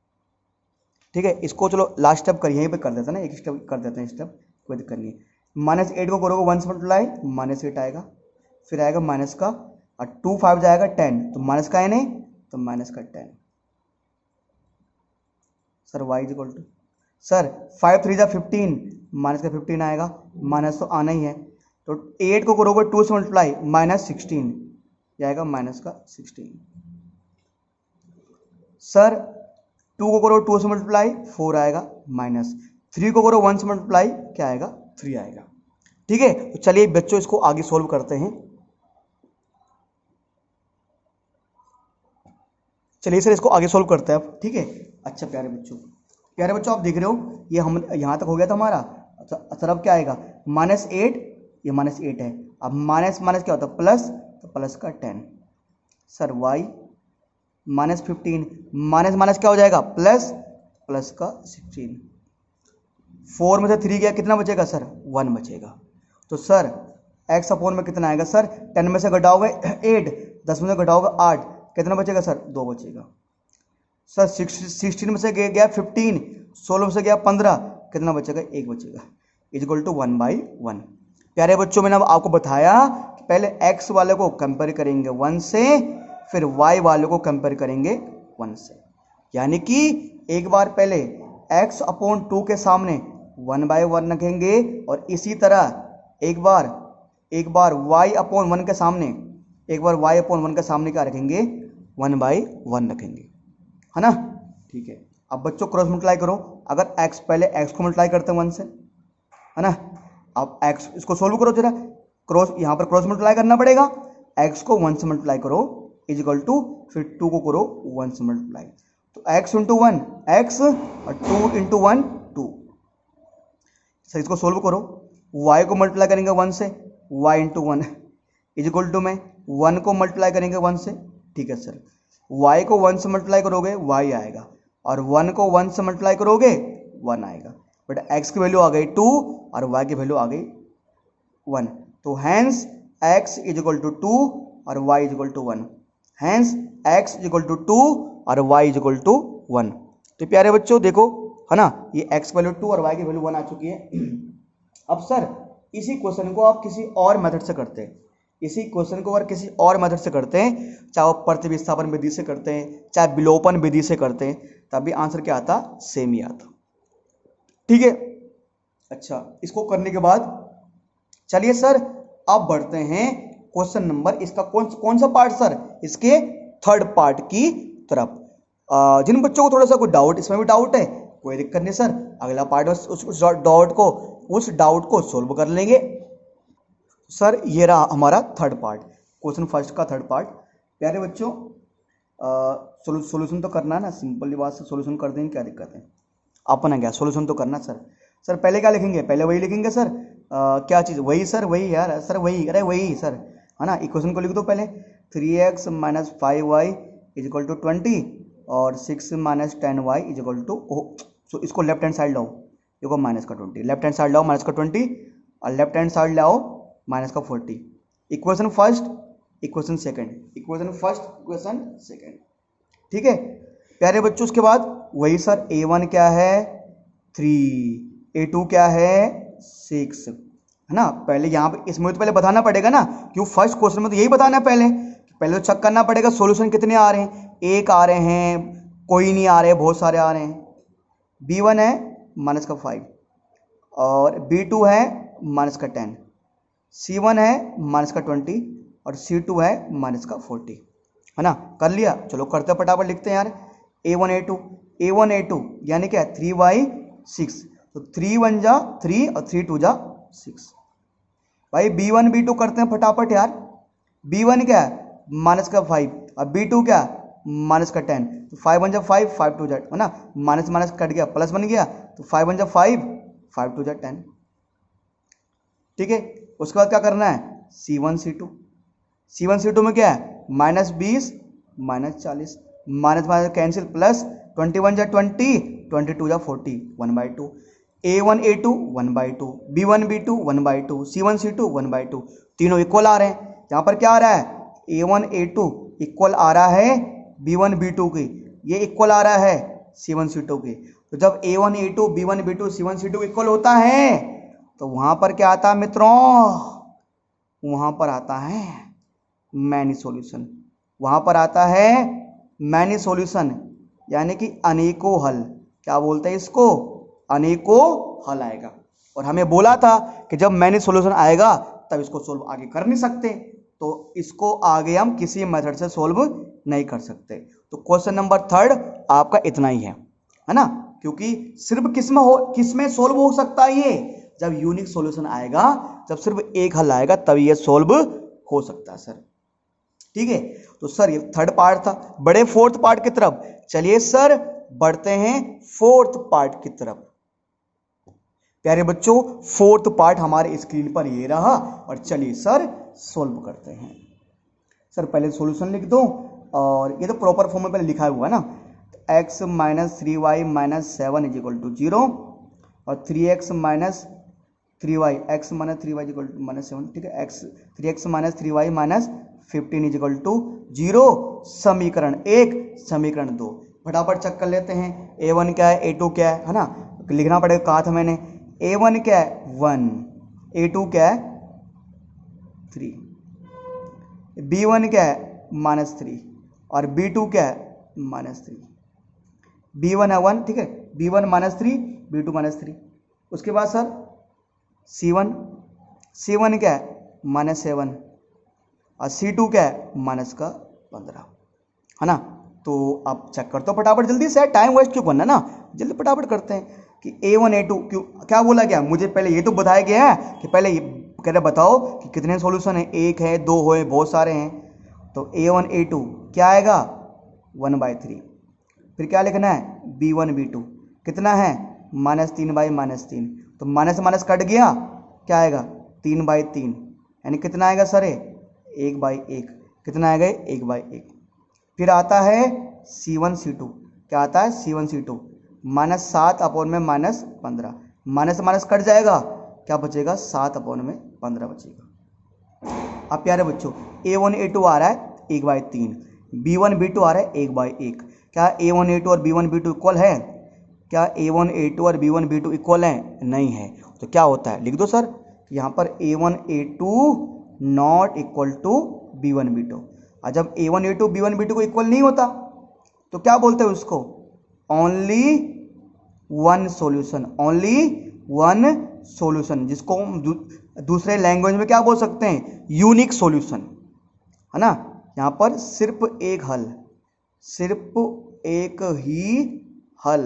ठीक है। इसको चलो लास्ट स्टेप कर यहीं पे कर देते हैं ना, एक स्टेप कर देते हैं, स्टेप कोई दिक्कत नहीं है। -8 को करोगे 1 से मल्टीप्लाई -8 आएगा, फिर आएगा माइनस का, और 2 5 जाएगा 10, तो माइनस का है नहीं, तो माइनस का 10। Sir y equal to, sir 5 3 जा 15, माइनस का 15 आएगा, माइनस तो आना ही है, तो 8 को करोगे 2 से मल्टीप्लाई -16, ये आएगा माइनस का 16। सर 2 को करो 2 से मल्टीप्लाई 4 आएगा, माइनस 3 को करो 1 से मल्टीप्लाई क्या आएगा 3 आएगा, ठीक है। तो चलिए बच्चों इसको आगे सोल्व करते हैं। चलिए सर इसको आगे सोल्व करते हैं अब, ठीक है। अच्छा प्यारे बच्चों आप देख रहे हो ये हम यहाँ तक हो गया था हमारा। अच्छा सर अब क्या आएगा -8, ये -8 है, अब माइनस माइनस क्या होता है प्लस, तो प्लस का 10। सर y -15 माइनस माइनस क्या हो जाएगा प्लस, प्लस का 16। 4 में से 3 गया कितना बचेगा सर 1 बचेगा। तो सर x अपॉन में कितना आएगा सर, 10 में से घटाओगे 8, 10 में से घटाओगे 8, कितना बचेगा सर 2 बचेगा। सर 16 में से गया 15, 16 में से गया 15, कितना बचेगा 1 बचेगा, इक्वल टू 1/1। प्यारे बच्चों मैंने अब आपको बताया कि पहले x वाले को कंपेयर करेंगे 1 से, फिर y वाले को कंपेयर करेंगे 1 से, यानी कि एक बार पहले x अपॉन 2 के सामने 1/1 रखेंगे, और इसी तरह एक बार y अपॉन 1 के सामने, एक बार y अपॉन 1 के सामने क्या रखेंगे 1/1 रखेंगे, है ना, ठीक है। अब बच्चों क्रॉस मल्टीप्लाई करो, अगर x पहले x को मल्टीप्लाई करते हैं 1 से, है ना, अब x इसको सोल्व करो जरा, क्रॉस यहाँ पर क्रॉस मल्टीप्लाई करना पड़ेगा, x को 1 से मल्टीप्लाई करो इज इक्वल टू, फिर 2 को करो 1 से मल्टीप्लाई, तो x इंटू 1 x और 2 इंटू 1 2। सर इसको सोल्व करो, y को मल्टीप्लाई करेंगे 1 से, y into 1 is equal to में 1 को मल्टीप्लाई करेंगे 1 से, ठीक है सर, y को 1 से मल्टीप्लाई करोगे y आएगा, और 1 को 1 से मल्टीप्लाई करोगे 1 आएगा, बट x की वैल्यू आ गई 2 और y की वैल्यू आ गई 1, तो hence x is equal to 2 और y is equal to 1, hence x is equal to 2 और y इज इक्वल टू 1। तो प्यारे बच्चों देखो, है ना, ये x की वैल्यू 2 और y की वैल्यू 1 आ चुकी है। अब सर इसी क्वेश्चन को आप किसी और मेथड से करते हैं, इसी क्वेश्चन को अगर किसी और मेथड से करते हैं, चाहे वो प्रतिस्थापन विधि से करते हैं, चाहे विलोपन विधि से करते हैं, तब भी आंसर क्या आता, सेम ही आता, ठीक है। अच्छा इसको करने के बाद चलिए सर अब बढ़ते हैं क्वेश्चन नंबर, इसका कौन सा पार्ट सर, इसके थर्ड पार्ट की तरफ। जिन बच्चों को थोड़ा सा कोई डाउट, इसमें भी डाउट है, कोई दिक्कत नहीं सर, अगला पार्ट उस डाउट को सोल्व कर लेंगे। सर ये रहा हमारा थर्ड पार्ट, क्वेश्चन फर्स्ट का थर्ड पार्ट। प्यारे बच्चों सॉल्यूशन तो करना है ना, सिंपल बात से सॉल्यूशन कर देंगे, क्या दिक्कत है, अपना क्या सॉल्यूशन तो करना सर। सर पहले क्या लिखेंगे, पहले वही लिखेंगे सर, क्या चीज़ वही सर, वही यार सर, वही अरे वही सर, है ना, इक्वेशन को लिख दो पहले, 3x - 5y is equal to 20 और 6 - 10y इज इक्वल टू, सो इसको लेफ्ट हैंड साइड लाओ, देखो माइनस का 20, लेफ्ट हैंड साइड लाओ माइनस का 20 और लेफ्ट हैंड साइड लाओ माइनस का 40। Equation first, equation second, equation first, equation second, ठीक है प्यारे बच्चों। उसके बाद वही सर a1 क्या है 3, a2 क्या है 6, है ना। पहले यहाँ पे इसमें तो पहले बताना पड़ेगा ना, क्यों फर्स्ट क्वेश्चन में तो यही बताना है, पहले तो चेक करना पड़ेगा सॉल्यूशन कितने आ रहे हैं, एक आ रहे हैं, कोई नहीं आ रहे, बहुत सारे आ रहे हैं। b1 है माइनस का 5 और b2 है माइनस का 10, c1 है माइनस का 20 और c2 है माइनस का 40, है ना। कर लिया, चलो करते फटाफट लिखते हैं यार, a1 a2 यानी क्या 3y6, तो 3 1 जा 3 और 3 2 जा 6। भाई b1 b2 करते हैं फटाफट यार, B1 क्या है माइनस का 5 और B2 क्या माइनस का 10। तो 5 1 जा 5, 5 2 जा है ना, माइनस माइनस कट गया प्लस बन गया, तो 5 1 जा 5, 5 2 जा 10। ठीक है, उसके बाद क्या करना है C1 C2, C1 C2 में क्या है minus 20 minus 40, minus minus cancel plus 21 जा 20, 22 जा 40, 1/2। A1 A2 1/2, B1 B2 1/2, C1 C2 1/2, तीनों इक्वल आ रहे हैं। यहाँ पर क्या आ रहा है A1 A2 इक्वल आ रहा है B1 B2 की, ये इक्वल आ रहा है C1 C2 की। तो जब A1 A2 B1 B2 C1 C2 equal होता है तो वहां पर क्या आता है मित्रों, वहां पर आता है मैनी सॉल्यूशन, वहां पर आता है मैनी सॉल्यूशन, यानी कि अनेकों हल। क्या बोलते हैं इसको, अनेकों हल आएगा। और हमें बोला था कि जब मैनी सॉल्यूशन आएगा तब इसको सोल्व आगे कर नहीं सकते, तो इसको आगे हम किसी मेथड से सोल्व नहीं कर सकते। तो क्वेश्चन नंबर 3 आपका इतना ही है ना, क्योंकि सिर्फ किसमें सोल्व हो सकता है ये, जब यूनिक सॉल्यूशन आएगा, जब सिर्फ एक हल आएगा तभी ये सोल्व हो सकता है सर। ठीक है, तो सर ये 3rd पार्ट था। बड़े 4th पार्ट की तरफ चलिए सर, बढ़ते हैं 4th पार्ट की तरफ। प्यारे बच्चों 4th पार्ट हमारे स्क्रीन पर ये रहा, और चलिए सर सोल्व करते हैं। सर पहले सॉल्यूशन लिख दो, और ये तो प्रॉपर फॉर्म में पहले लिखा हुआ है ना, x minus 3y minus 7 is equal to 0, और 3x minus 3y x minus 3y equal to minus 7। ठीक है, 3x minus 3y minus 15 is equal to 0, समीकरण 1 समीकरण 2। फटाफट चेक कर लेते हैं, A1 क्या है A2 क्या है ना, लिखना पड़ेगा, कहा था मैंने। A1 क्या है 1, A2 क्या है 3, B1 क्या है -3, और B2 क्या है -3। B1 है 1, ठीक है, B1 -3, B2 -3। उसके बाद सर C1 क्या है -7, और C2 क्या है -15, है ना। तो आप चेक करते हो फटाफट जल्दी से, टाइम वेस्ट क्यों करना ना, जल्दी फटाफट करते हैं कि A1 A2 क्यों, क्या बोला गया, मुझे पहले ये तो बताया गया है कि पहले कह रहे बताओ कि कितने सॉल्यूशन है, 1 है 2 है बहुत सारे हैं। तो A1 A2 क्या आएगा 1/3। फिर क्या लिखना है B1 B2 कितना है -3/-3, तो माइनस माइनस कट गया, क्या आएगा 3/3, यानी कितना आएगा सर 1/1, कितना आएगा 1/1। फिर आता है C1 C2, क्या आता है C1 C2 -7 में -15, माइनस माइनस कट जाएगा, क्या बचेगा 7/15 बचेगा। अब प्यारे बच्चों A1 A2 आ रहा है 1/3, B1 B2 आ रहा है 1/1। क्या A1 A2 और B1 B2 इक्वल है, क्या A1 A2 और B1 B2 इक्वल है, नहीं है। तो क्या होता है लिख दो सर, यहाँ पर A1 A2 not equal to B1 B2। और जब A1 A2 B1 B2 को इक्वल नहीं होता तो क्या बोलते हैं उसको, only one solution, only one solution, जिसको हम दूसरे लैंग्वेज में क्या बोल सकते हैं, यूनिक सॉल्यूशन, है ना। यहाँ पर सिर्फ एक हल, सिर्फ एक ही हल,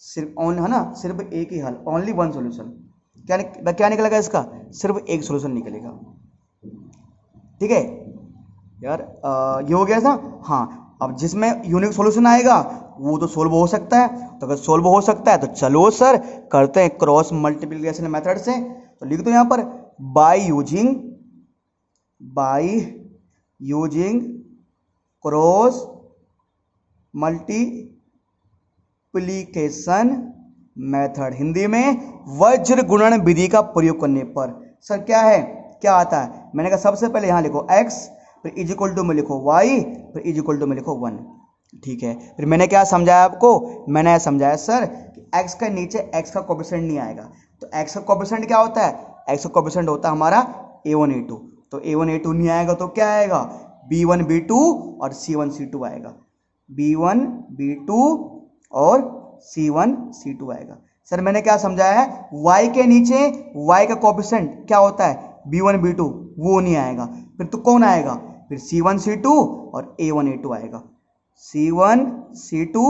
सिर्फ ऑन, है ना, सिर्फ एक ही हल, ओनली वन सॉल्यूशन। क्या निकलेगा इसका, सिर्फ एक सॉल्यूशन निकलेगा। ठीक है यार, ये हो गया ना। हाँ, अब जिसमें यूनिक सॉल्यूशन आएगा वो तो सोल्व हो सकता है, तो अगर सोल्व हो सकता है तो चलो सर करते हैं क्रॉस मल्टीप्लिकेशन मेथड से। तो लिख दो यहाँ पर by using cross multiplication method, Hindi में वज्र गुणन विधि का प्रयोग करने पर सर क्या है, क्या आता है। मैंने कहा सबसे पहले यहाँ लिखो x, फिर इज इक्वल टू में लिखो y, फिर इज इक्वल टू में लिखो 1। ठीक है, फिर मैंने क्या समझाया आपको, मैंने समझाया सर कि x के नीचे x का कोएफिशिएंट नहीं आएगा। तो x का कोएफिशिएंट क्या होता है, x का कोएफिशिएंट होता है हमारा A1 A2। तो A1 A2 नहीं आएगा तो क्या आएगा, B1 B2 और C1 C2 आएगा, B1 B2 और C1 C2 आएगा। सर मैंने क्या समझाया है, y के नीचे y का कोएफिशिएंट क्या होता है B1 B2, वो नहीं आएगा। फिर तो कौन आएगा, फिर C1 C2 और A1 A2 आएगा, C1 C2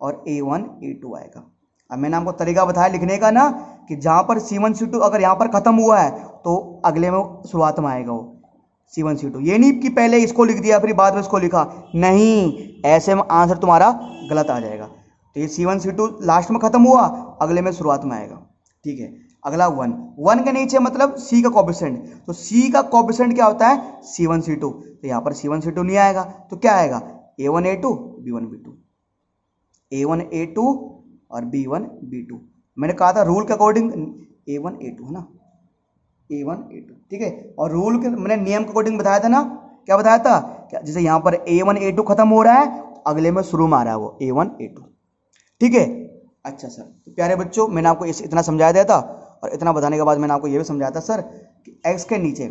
और A1 A2 आएगा। अब मैंने आपको तरीका बताया लिखने का ना, कि जहाँ पर C1 C2 अगर यहाँ पर खत्म हुआ है तो अगले में शुरुआत में आएगा वो C1 C2। ये नहीं कि पहले इसको लिख दिया फिर बाद में इसको लिखा, नहीं, ऐसे में आंसर तुम्हारा गलत आ जाएगा। तो ये C1 C2 लास्ट में खत्म हुआ, अगले में शुरुआत में आएगा। ठीक है, अगला 1 के नीचे मतलब C का कोएफिशिएंट, तो C का कोएफिशिएंट क्या होता है C1 C2, तो यहाँ पर C1 C2 नहीं आएगा तो क्या आएगा A1 A2 B1 B2, A1 A2 और B1 B2। मैंने कहा था रूल के अकॉर्डिंग A1 A2 है ना, A1 A2। ठीक है, और रूल के मैंने नियम के अकॉर्डिंग बताया था ना, क्या बताया था, क्या जैसे यहाँ पर A1 A2 खत्म हो रहा है, अगले में शुरू में आ रहा है वो A1 A2। ठीक है, अच्छा सर, तो प्यारे बच्चों मैंने आपको इतना समझाया दिया था, और इतना बताने के बाद मैंने आपको ये भी समझाया था सर कि x के नीचे,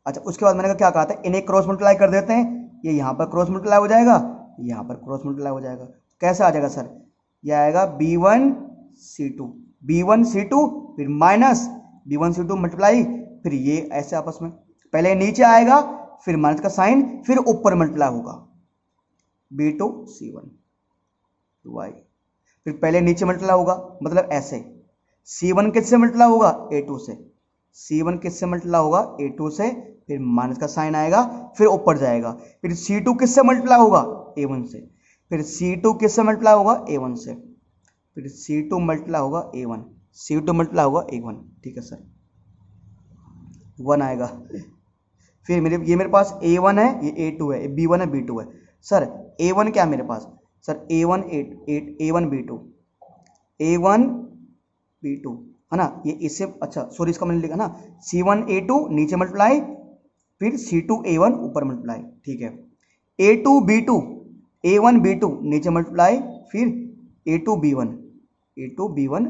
अच्छा उसके बाद मैंने क्या कहा था, इन्हें क्रॉस मल्टीप्लाई कर देते हैं, ये यहाँ पर क्रॉस मल्टीप्लाई हो जाएगा, यहाँ पर क्रॉस मल्टीप्लाई हो जाएगा, कैसे आ जाएगा सर, ये आएगा B1 C2 फिर माइनस B1 C2 मल्टीप्लाई, फिर ये ऐसे आपस में, पहले नीचे आएगा फिर माइनस का साइन, फिर ऊपर मल्टीप्लाई होगा B2 C1 y, फिर पहले नीचे मल्टीप्लाई होगा, मतलब ऐसे C1 किससे मल्टीप्लाई होगा A2 से, C1 किससे मल्टीप्लाई होगा A2 से, फिर माइनस का साइन आएगा, फिर ऊपर जाएगा, फिर C2 किससे मल्टीप्लाई होगा A1 से, फिर C2 किससे मल्टीप्लाई होगा A1 से, फिर C2 मल्टीप्लाई होगा A1, C2 मल्टीप्लाई होगा A1। ठीक है सर, 1 आएगा, फिर ये मेरे पास A1 है, ये A2 है, B1 है B2 है सर, A1 क्या है मेरे पास सर A1 B2 है ना, ये इससे, अच्छा सॉरी इसका मैंने लिखा ना C1 A2 नीचे मल्टीप्लाई, फिर C2 A1 ऊपर मल्टीप्लाई। ठीक है, A2 B2 A1 B2 नीचे मल्टीप्लाई, फिर A2 B1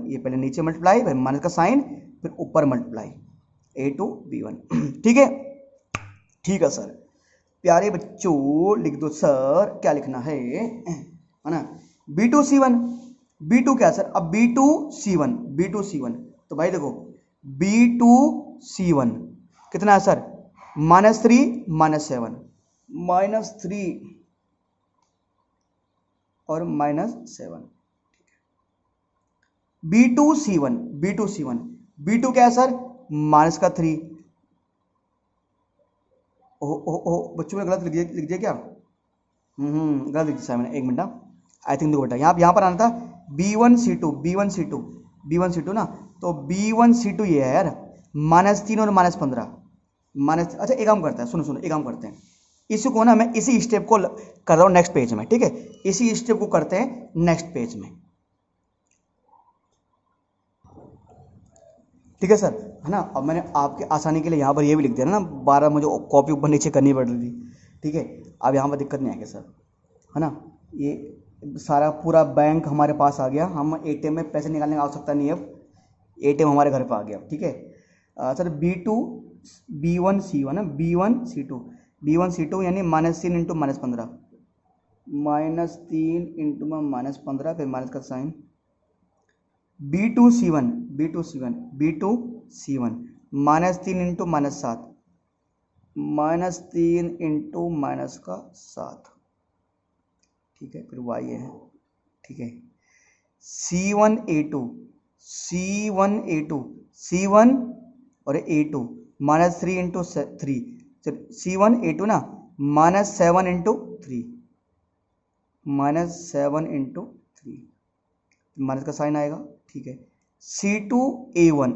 ये पहले नीचे मल्टीप्लाई, फिर माइनस का साइन, फिर ऊपर मल्टीप्लाई A2 B1। ठीक है सर, प्यारे बच्चों लिख दो सर, क्या लिखना है ना, B2 क्या सर, अब B2 C1, तो भाई देखो B2 C1 कितना है सर, -3 -7, -3 और -7। B2 C1 B2 क्या है सर, -3, ओ बच्चों ने गलत लिख दिया क्या, गलत लिख दिया मैंने, एक मिनट, आई थिंक देखो बेटा यहाँ पर आना था B1 C2 ना, तो B1 C2 ये है यार -3 और -15 अच्छा एक काम करते हैं, सुनो एक काम करते हैं, इसी को ना मैं इसी स्टेप को कर रहा हूँ नेक्स्ट पेज में। ठीक है, इसी स्टेप को करते हैं नेक्स्ट पेज में। ठीक है सर, है ना, अब मैंने आपके आसानी के लिए यहाँ पर ये भी लिख दिया ना, 12 मुझे कॉपी ऊपर नीचे करनी पड़ रही थी। ठीक है, अब यहाँ पर दिक्कत नहीं आएगी सर, है ना, ये सारा पूरा बैंक हमारे पास आ गया, हम ATM में पैसे निकालने की आवश्यकता नहीं है, ATM हमारे घर पर आ गया। ठीक है सर, B1 C1 है, B1 C2 यानी -3 इंटू -15, -3 इंटू -15, फिर माइनस का sign, B2 C1 -3 into -7, -3 into -7। ठीक है, फिर y है। ठीक है, C1 और A2 -3 इंटू 3, C1 A2 ना -7 इंटू 3, माइनस का साइन आएगा। ठीक है, C2 A1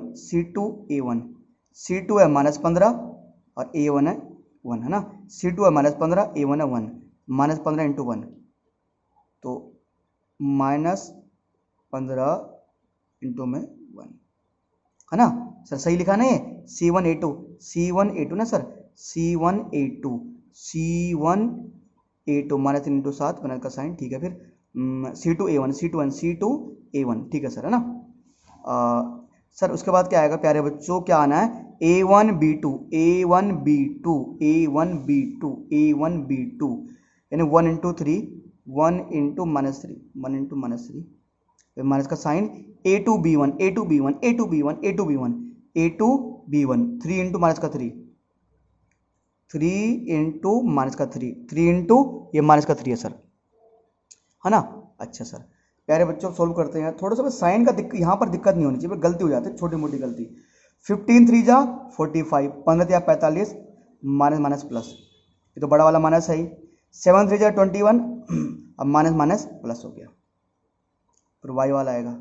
C2 है -15 और A1 है 1, है ना, C2 है -15, A1 है 1, -15 इंटू 1, तो -15 इंटू में 1, है ना सर, सही लिखा ना ये, C1 A2 ना sir, C1 A2 -3 into 7 minus का साइन। ठीक है, फिर C2 A1। ठीक है सर, है ना सर, उसके बाद क्या आएगा प्यारे बच्चों, क्या आना है, A1 B2 यानी 1 इंटू 3, 1 इंटू -3, फिर माइनस का sign, A2 B1 3 into minus का 3, 3 इंटू ये माइनस का 3 है सर, है ना। अच्छा सर, प्यारे बच्चों सोल्व करते हैं, थोड़ा सा साइन का यहाँ पर दिक्कत नहीं होनी चाहिए, गलती हो जाती है, छोटी मोटी गलती। 15 3 जा 45, 15 या 45, माइनस माइनस प्लस, ये तो बड़ा वाला माइनस है ही। 7 3 21, अब माइनस माइनस प्लस हो गया, फिर वाई वाला आएगा।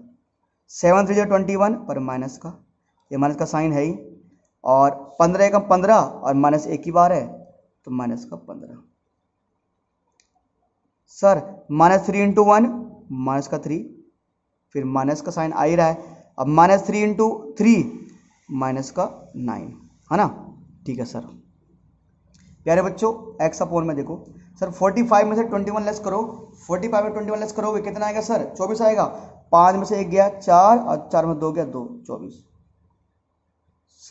7 3 21 पर माइनस का, ये माइनस का साइन है ही, और 15 का 15 और माइनस एक ही बार है तो माइनस का 15। सर माइनस 3 इंटू 1 माइनस का 3, फिर माइनस का साइन आ ही रहा है, अब माइनस 3 इंटू 3 माइनस का 9, है ना। ठीक है सर। प्यारे बच्चों एक्स अपोन में देखो सर, 45 में से 21 लेस करो, 45 में 21 लेस करोगे कितना आएगा सर, 24 आएगा। 5 में से 1 गया 4 और 4 में 2 गया 2, 24।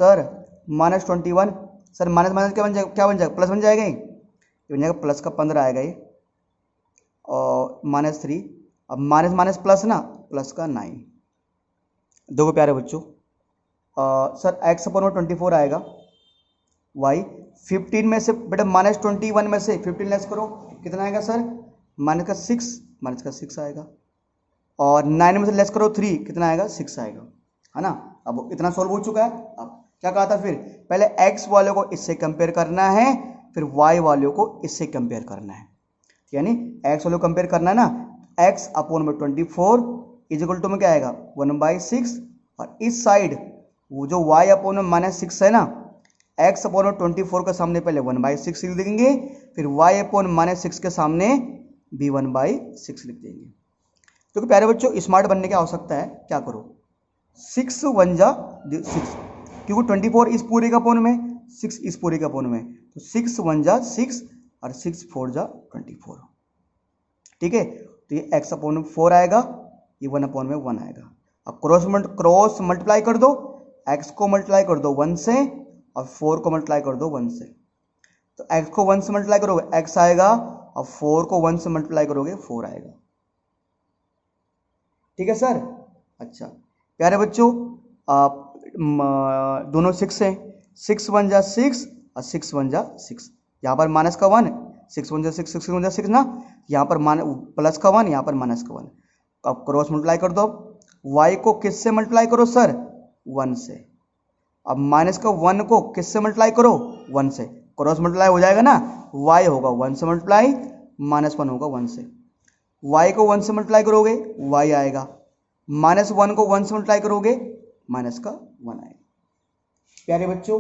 Sir minus 21, sir minus minus क्या बन जाएगा, प्लस बन जाएगा, ये बन जाएगा प्लस का 15 आएगा ये, और माइनस 3, अब माइनस माइनस प्लस ना, प्लस का 9। देखो प्यारे बच्चों सर एक्स अपोन में 24 आएगा, वाई 15 में से बेटा माइनस 21 में से 15 लेस करो कितना आएगा सर, माइनस का 6 आएगा, और 9 में से लेस करो 3 कितना आएगा, 6 आएगा, है ना। अब इतना सॉल्व हो चुका है। अब क्या कहा था फिर, पहले x वाले को इससे कंपेयर करना है, फिर y वाले को इससे कंपेयर करना है, यानी x वाले को कंपेयर करना है ना, x अपोन में 24 इज इक्वल टू में क्या आएगा 1/6, और इस साइड वो जो y अपोन में -6 है ना, x अपोन में 24 के सामने पहले 1/6 लिख देंगे, फिर y अपोन -6 के सामने भी 1/6 लिख देंगे। क्योंकि प्यारे बच्चों स्मार्ट बनने की आवश्यकता है, क्या करो 6 1 जा 6, क्योंकि 24 इस पूरे का अपोन में, 6 इस पूरे का अपोन में, तो 6 1 जा 6 और 6 4 जा 24। ठीक है, तो ये x अपोन में 4 आएगा, ये 1 अपोन में 1 आएगा। अब क्रॉस मल्टीप्लाई कर दो, x को मल्टीप्लाई कर दो 1 से और 4 को मल्टीप्लाई कर दो 1 से, तो x को 1 से मल्टीप्लाई करोगे x आएगा, और 4 को 1 से मल्टीप्लाई करोगे 4 आएगा। ठीक है सर। अच्छा प्यारे बच्चों दोनों 6 हैं, 6 1 जा 6 और 6 1 जा 6, यहाँ पर माइनस का 1, 6 1 जा 6 6 1 जा 6 ना, यहाँ पर प्लस का 1, यहाँ पर माइनस का 1। अब क्रॉस मल्टीप्लाई कर दो, y को किससे मल्टीप्लाई करो सर 1 से, अब माइनस का 1 को किससे मल्टीप्लाई करो 1 से, क्रॉस मल्टीप्लाई हो जाएगा ना, y होगा 1 से मल्टीप्लाई, -1 होगा 1 से, y को 1 से मल्टीप्लाई करोगे y आएगा, -1 को 1 से मल्टीप्लाई करोगे माइनस का 1 आएगा। प्यारे बच्चों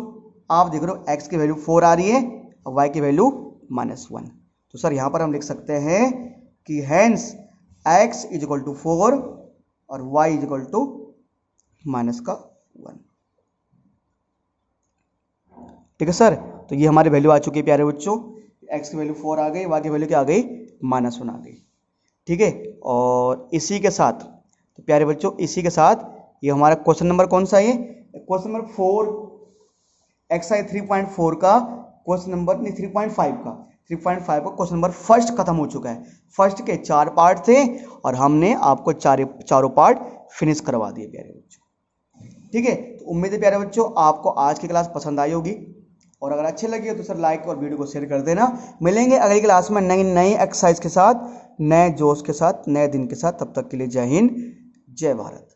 आप देख रहे हो x की वैल्यू 4 आ रही है और y की वैल्यू -1, तो सर यहाँ पर हम लिख सकते हैं कि hence x is equal to 4 और y इज इक्वल टू -1। ठीक है सर, तो ये हमारी वैल्यू आ चुकी है प्यारे बच्चों, x की वैल्यू 4 आ गई, y की वैल्यू क्या आ गई -1 आ गई। ठीक है, और इसी के साथ तो प्यारे बच्चों इसी के साथ ये हमारा क्वेश्चन नंबर कौन सा है, क्वेश्चन नंबर 4 एक्सरसाइज 3.4 का क्वेश्चन नंबर नहीं 3.5 का 3.5 का क्वेश्चन नंबर फर्स्ट खत्म हो चुका है। फर्स्ट के 4 पार्ट थे और हमने आपको चारों पार्ट फिनिश करवा दिए प्यारे बच्चों। ठीक है, तो उम्मीद है प्यारे बच्चों आपको आज की क्लास पसंद आई होगी, और अगर अच्छी लगी हो तो सर लाइक और वीडियो को शेयर कर देना। मिलेंगे अगली क्लास में नई एक्सरसाइज के साथ, नए जोश के साथ, नए दिन के साथ। तब तक के लिए जय हिंद, जय भारत।